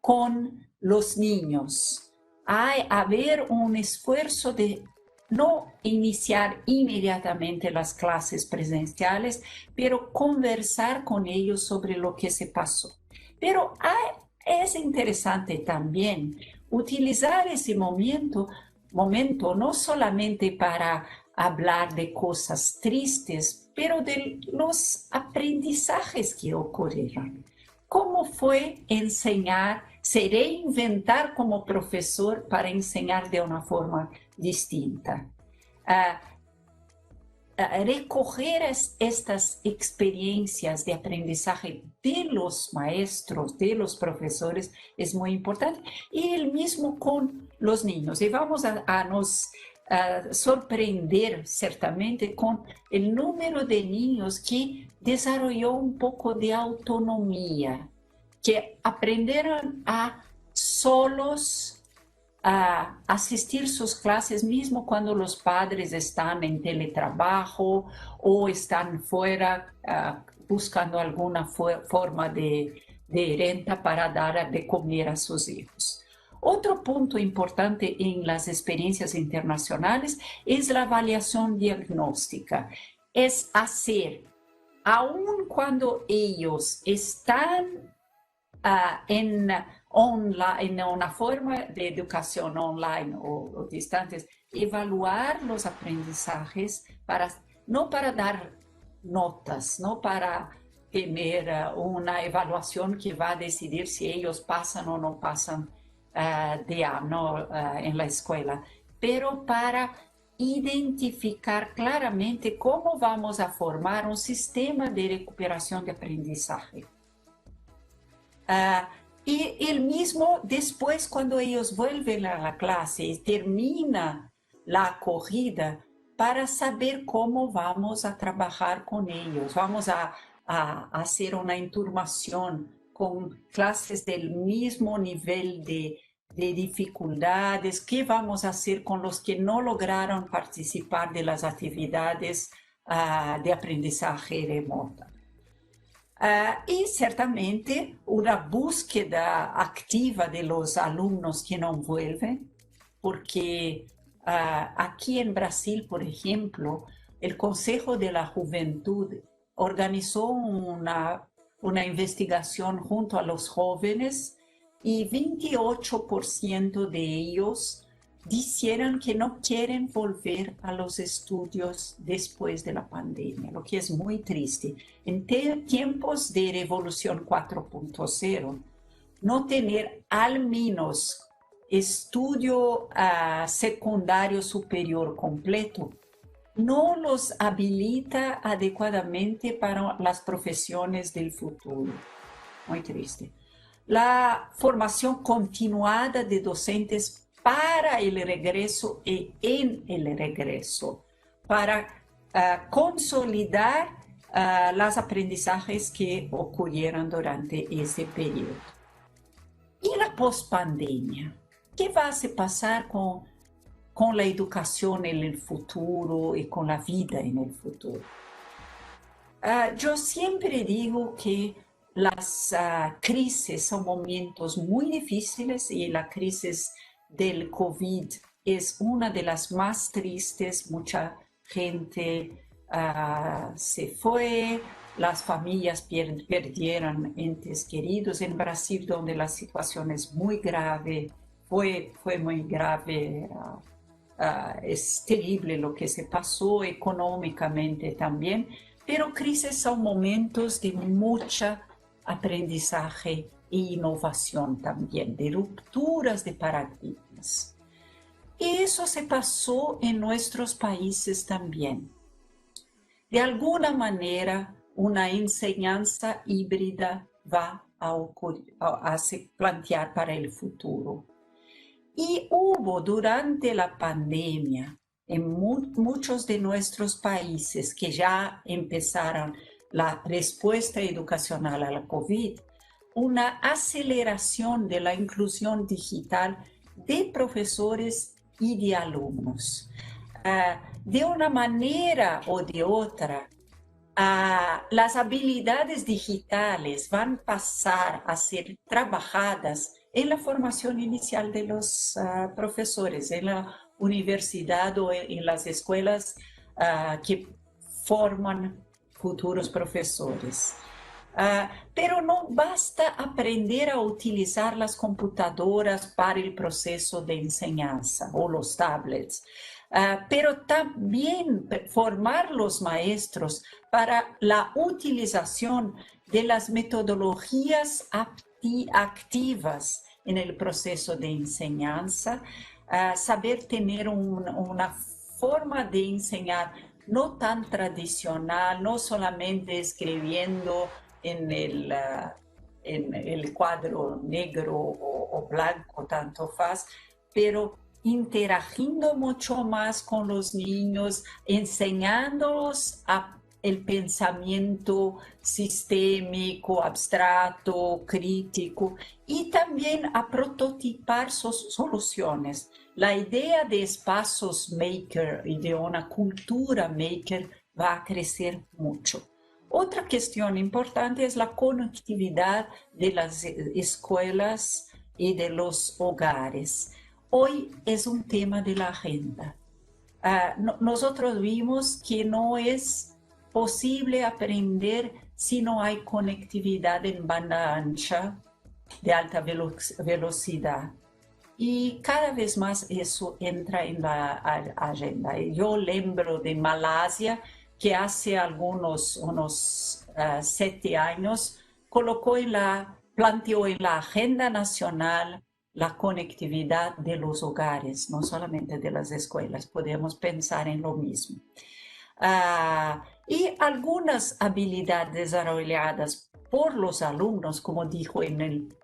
D: con los niños. Haber un esfuerzo de no iniciar inmediatamente las clases presenciales, pero conversar con ellos sobre lo que se pasó. Pero es interesante también utilizar ese momento no solamente para hablar de cosas tristes, pero de los aprendizajes que ocurrieron. ¿Cómo fue enseñar, se reinventar como profesor para enseñar de una forma distinta? Recoger estas experiencias de aprendizaje de los maestros, de los profesores, es muy importante. Y el mismo con los niños. Y vamos a nos sorprender ciertamente con el número de niños que desarrolló un poco de autonomía, que aprendieron a solos a asistir sus clases mismo cuando los padres están en teletrabajo o están fuera buscando alguna forma de renta para dar de comer a sus hijos. Otro punto importante en las experiencias internacionales es la evaluación diagnóstica. Es hacer, aun cuando ellos están en una forma de educación online o distantes, evaluar los aprendizajes no para dar notas, no para tener una evaluación que va a decidir si ellos pasan o no pasan de año en la escuela, pero para identificar claramente cómo vamos a formar un sistema de recuperación de aprendizaje. Y el mismo después, cuando ellos vuelven a la clase y termina la acogida, para saber cómo vamos a trabajar con ellos. Vamos a hacer una enturmación con clases del mismo nivel de dificultades. ¿Qué vamos a hacer con los que no lograron participar de las actividades de aprendizaje remota? Y ciertamente una búsqueda activa de los alumnos que no vuelven, porque aquí en Brasil, por ejemplo, el Consejo de la Juventud organizó una investigación junto a los jóvenes y 28% de ellos dijeron que no quieren volver a los estudios después de la pandemia, lo que es muy triste. En tiempos de Revolución 4.0, no tener al menos estudio secundario superior completo no los habilita adecuadamente para las profesiones del futuro. Muy triste. La formación continuada de docentes para el regreso y en el regreso, para consolidar los aprendizajes que ocurrieron durante ese periodo. Y la pospandemia, ¿qué va a pasar con la educación en el futuro y con la vida en el futuro? Yo siempre digo que las crisis son momentos muy difíciles y la crisis del COVID es una de las más tristes. Mucha gente se fue, las familias perdieron entes queridos. En Brasil, donde la situación es muy grave, fue muy grave, es terrible lo que se pasó económicamente también, pero crisis son momentos de mucho aprendizaje e innovación también, de rupturas de paradigmas. Y eso se pasó en nuestros países también. De alguna manera, una enseñanza híbrida va a se plantear para el futuro. Y hubo durante la pandemia en muchos de nuestros países que ya empezaron la respuesta educacional a la COVID, una aceleración de la inclusión digital de profesores y de alumnos. De una manera o de otra, las habilidades digitales van a pasar a ser trabajadas en la formación inicial de los profesores, en la universidad o en las escuelas que forman futuros profesores. Pero no basta aprender a utilizar las computadoras para el proceso de enseñanza o los tablets, pero también formar los maestros para la utilización de las metodologías activas en el proceso de enseñanza, saber tener una forma de enseñar no tan tradicional, no solamente escribiendo en el cuadro negro o blanco, tanto faz, pero interagiendo mucho más con los niños, enseñándolos el pensamiento sistémico, abstracto, crítico, y también a prototipar sus soluciones. La idea de espacios maker y de una cultura maker va a crecer mucho. Otra cuestión importante es la conectividad de las escuelas y de los hogares. Hoy es un tema de la agenda. Nosotros vimos que no es posible aprender si no hay conectividad en banda ancha de alta velocidad. Y cada vez más eso entra en la agenda. Yo lembro de Malasia, que hace unos 7 años planteó en la agenda nacional la conectividad de los hogares, no solamente de las escuelas. Podemos pensar en lo mismo. Y algunas habilidades desarrolladas por los alumnos, como dijo en el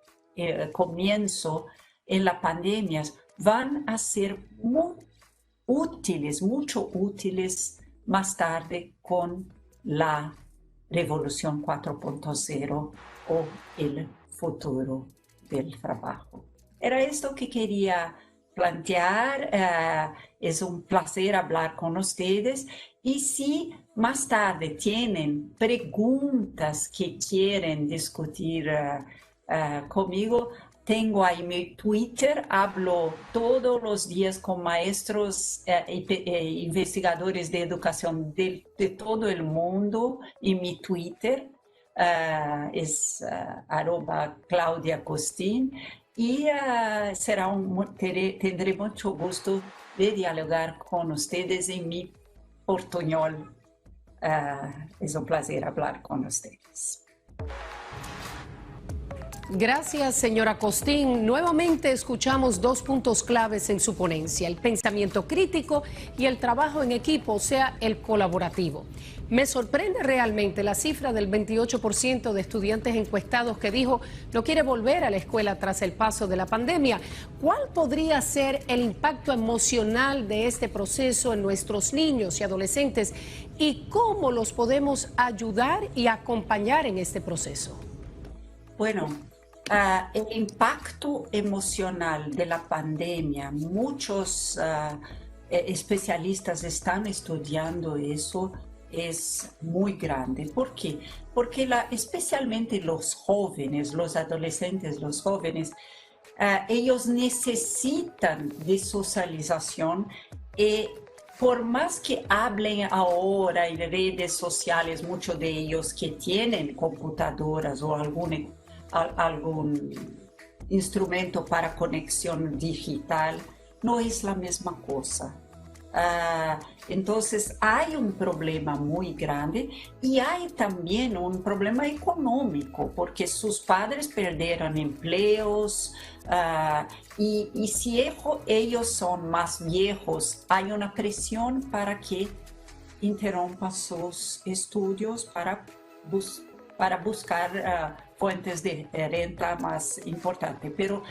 D: comienzo, en la pandemia, van a ser mucho útiles más tarde con la revolución 4.0 o el futuro del trabajo. Era esto que quería plantear. Es un placer hablar con ustedes. Y si más tarde tienen preguntas que quieren discutir conmigo, tengo ahí mi Twitter, hablo todos los días con maestros e investigadores de educación de todo el mundo, y mi Twitter es @Claudia Costin, y tendré mucho gusto de dialogar con ustedes en mi portuñol. Es un placer hablar con ustedes.
B: Gracias, señora Costin. Nuevamente escuchamos 2 puntos claves en su ponencia: el pensamiento crítico y el trabajo en equipo, o sea, el colaborativo. Me sorprende realmente la cifra del 28% de estudiantes encuestados que dijo no quiere volver a la escuela tras el paso de la pandemia. ¿Cuál podría ser el impacto emocional de este proceso en nuestros niños y adolescentes, y cómo los podemos ayudar y acompañar en este proceso?
D: Bueno, el impacto emocional de la pandemia, muchos especialistas están estudiando eso, es muy grande. ¿Por qué? Porque especialmente los jóvenes, los adolescentes, los jóvenes, ellos necesitan de socialización, y por más que hablen ahora en redes sociales, muchos de ellos que tienen computadoras o algún instrumento para conexión digital, no es la misma cosa. Entonces hay un problema muy grande, y hay también un problema económico, porque sus padres perdieron empleos, y si ellos son más viejos, hay una presión para que interrumpan sus estudios para buscar fuentes de renta más importantes, pero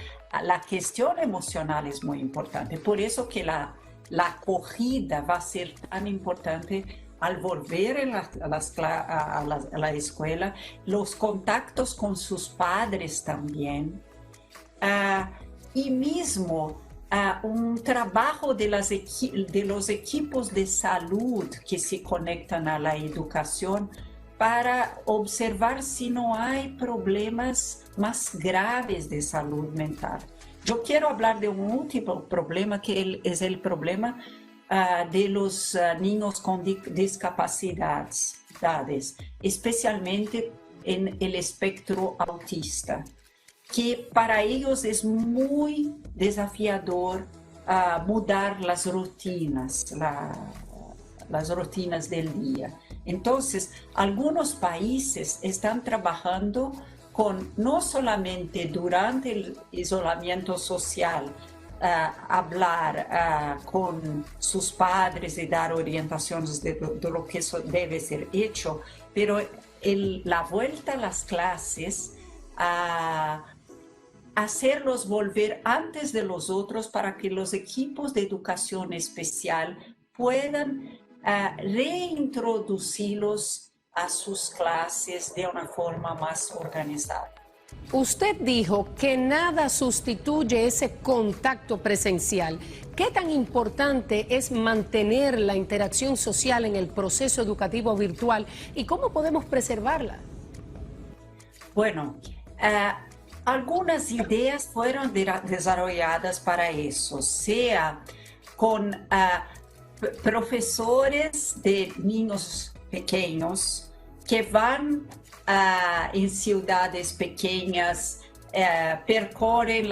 D: la cuestión emocional es muy importante. Por eso que la acogida va a ser tan importante al volver a la escuela, los contactos con sus padres también, y mismo un trabajo de los equipos de salud que se conectan a la educación para observar si no hay problemas más graves de salud mental. Yo quiero hablar de un último problema que es el problema de los niños con discapacidades, especialmente en el espectro autista, que para ellos es muy desafiador mudar las rutinas del día. Entonces, algunos países están trabajando con, no solamente durante el aislamiento social, hablar con sus padres y dar orientaciones de lo que eso debe ser hecho, pero la vuelta a las clases, hacerlos volver antes de los otros para que los equipos de educación especial puedan reintroducirlos a sus clases de una forma más organizada.
B: Usted dijo que nada sustituye ese contacto presencial. ¿Qué tan importante es mantener la interacción social en el proceso educativo virtual y cómo podemos preservarla?
D: Bueno, algunas ideas fueron desarrolladas para eso, sea con profesores de niños pequeños que van en ciudades pequeñas, percorren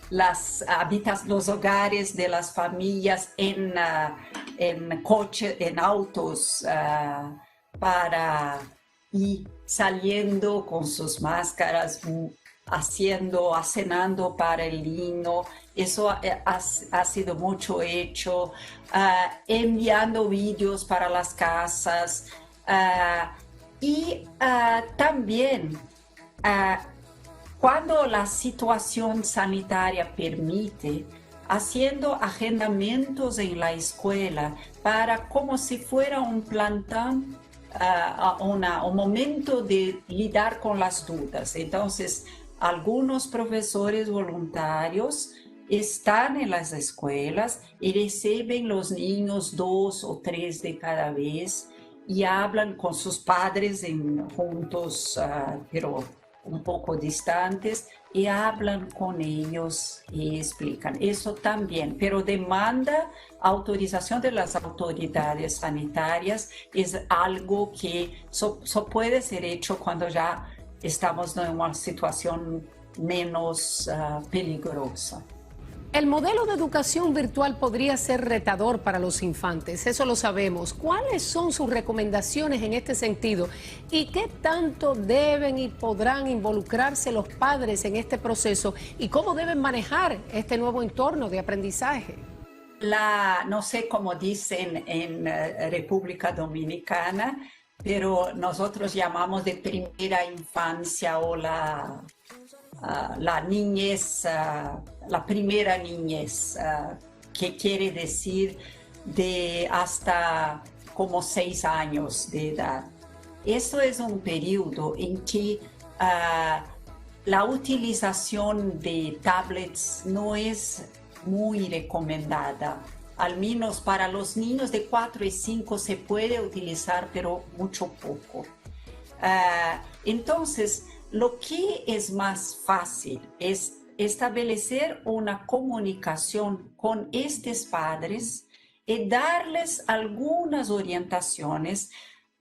D: los hogares de las familias en coches, en autos, para ir saliendo con sus máscaras, acenando para el niño. Eso ha sido mucho hecho, enviando vídeos para las casas, y también cuando la situación sanitaria permite, haciendo agendamientos en la escuela para como si fuera un plantón, un momento de lidiar con las dudas. Entonces, algunos profesores voluntarios están en las escuelas y reciben los niños 2 o 3 de cada vez y hablan con sus padres juntos, pero un poco distantes, y hablan con ellos y explican. Eso también, pero demanda autorización de las autoridades sanitarias. Es algo que puede ser hecho cuando ya estamos en una situación menos peligrosa.
B: El modelo de educación virtual podría ser retador para los infantes, eso lo sabemos. ¿Cuáles son sus recomendaciones en este sentido? ¿Y qué tanto deben y podrán involucrarse los padres en este proceso? ¿Y cómo deben manejar este nuevo entorno de aprendizaje?
D: No sé cómo dicen en República Dominicana, pero nosotros llamamos de primera infancia o la niñez, la primera niñez, que quiere decir de hasta como 6 años de edad. Eso es un periodo en que la utilización de tablets no es muy recomendada. Al menos para los niños de 4 y 5 se puede utilizar, pero mucho poco. Entonces, lo que es más fácil es establecer una comunicación con estos padres y darles algunas orientaciones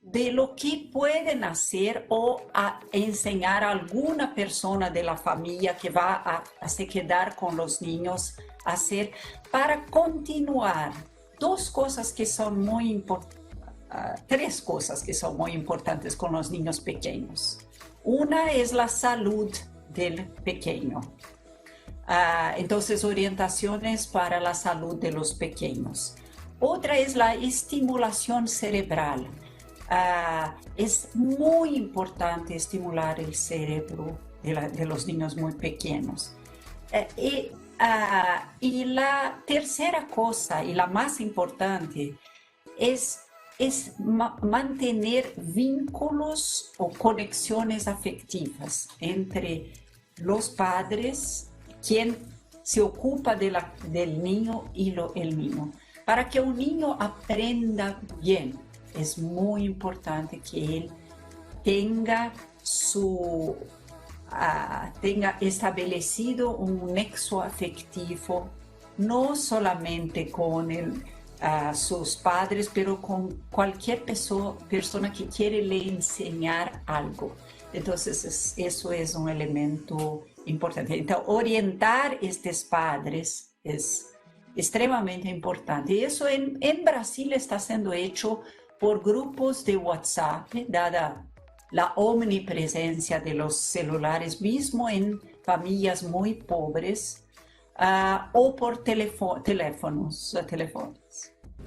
D: de lo que pueden hacer o enseñar a alguna persona de la familia que va a se quedar con los niños a hacer para continuar. 2 cosas que son muy importantes, 3 cosas que son muy importantes con los niños pequeños. Una es la salud del pequeño. Entonces, orientaciones para la salud de los pequeños. Otra es la estimulación cerebral. es muy importante estimular el cerebro de los niños muy pequeños. Y la tercera cosa, y la más importante, es mantener vínculos o conexiones afectivas entre los padres, quien se ocupa del niño y el niño. Para que un niño aprenda bien, es muy importante que él tenga establecido un nexo afectivo, no solamente con sus padres, pero con cualquier persona que quiere le enseñar algo. Entonces, eso es un elemento importante. Entonces, orientar estos padres es extremadamente importante. Y eso en Brasil está siendo hecho por grupos de WhatsApp, dada la omnipresencia de los celulares, mismo en familias muy pobres, o por teléfonos.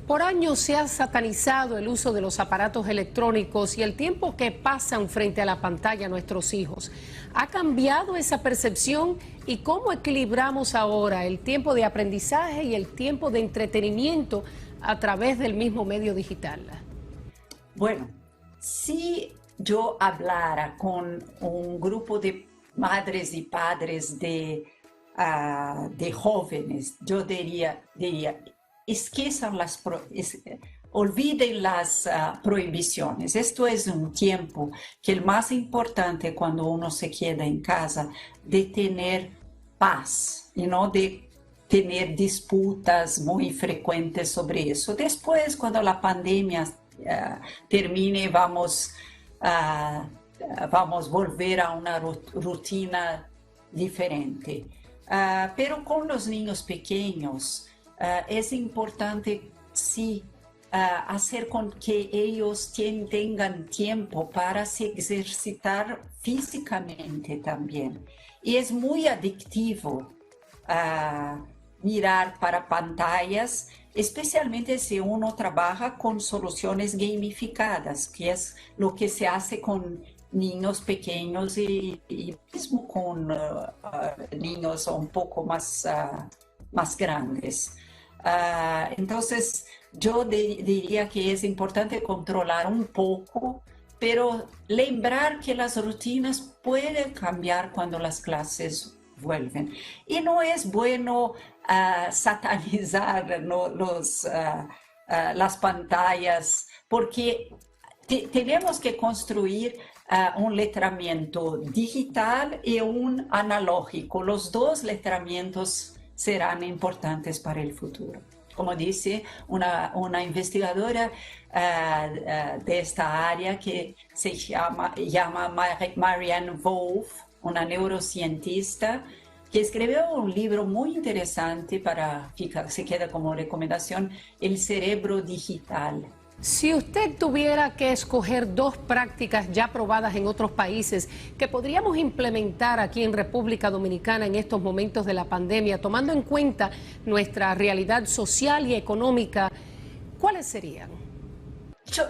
B: Por años se ha satanizado el uso de los aparatos electrónicos y el tiempo que pasan frente a la pantalla nuestros hijos. ¿Ha cambiado esa percepción y cómo equilibramos ahora el tiempo de aprendizaje y el tiempo de entretenimiento a través del mismo medio digital?
D: Bueno, si yo hablara con un grupo de madres y padres de jóvenes, yo diría olviden las prohibiciones. Esto es un tiempo que el más importante cuando uno se queda en casa, de tener paz y no de tener disputas muy frecuentes sobre eso. Después, cuando la pandemia termine, vamos volver a una rutina diferente. Pero con los niños pequeños, es importante, sí, hacer con que ellos tengan tiempo para se ejercitar físicamente también. Y es muy adictivo mirar para pantallas, especialmente si uno trabaja con soluciones gamificadas, que es lo que se hace con niños pequeños y mismo con niños un poco más grandes. Entonces, yo diría que es importante controlar un poco, pero lembrar que las rutinas pueden cambiar cuando las clases vuelven. Y no es bueno satanizar las pantallas, porque tenemos que construir un letramiento digital y un analógico. Los dos letramientos serán importantes para el futuro. Como dice una investigadora de esta área que se llama Marianne Wolf, una neurocientista, que escribió un libro muy interesante se queda como recomendación, El cerebro digital.
B: Si usted tuviera que escoger dos prácticas ya probadas en otros países que podríamos implementar aquí en República Dominicana en estos momentos de la pandemia, tomando en cuenta nuestra realidad social y económica, ¿cuáles serían?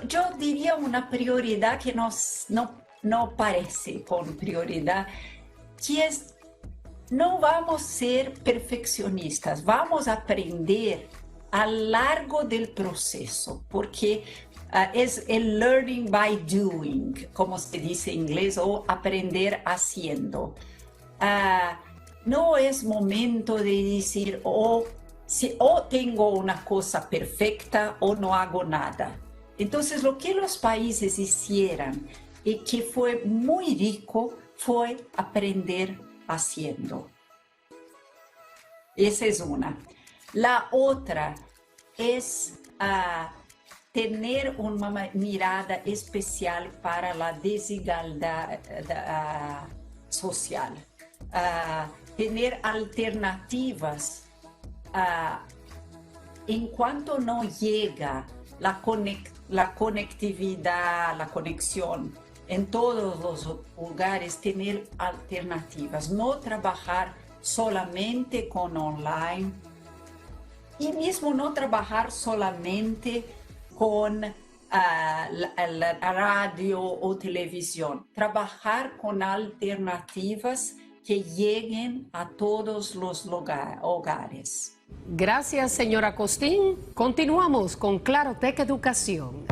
D: Yo diría una prioridad que no parece con prioridad, que es: no vamos a ser perfeccionistas, vamos a aprender a lo largo del proceso, porque es el learning by doing, como se dice en inglés, o aprender haciendo. No es momento de decir o tengo una cosa perfecta o no hago nada. Entonces, lo que los países hicieron y que fue muy rico fue aprender haciendo. Esa es una. La otra es tener una mirada especial para la desigualdad social, tener alternativas en cuanto no llega la conectividad, la conexión en todos los lugares, tener alternativas, no trabajar solamente con online y mismo no trabajar solamente con la radio o televisión. Trabajar con alternativas que lleguen a todos los hogares.
B: Gracias, señora Costín. Continuamos con Clarotec Educación.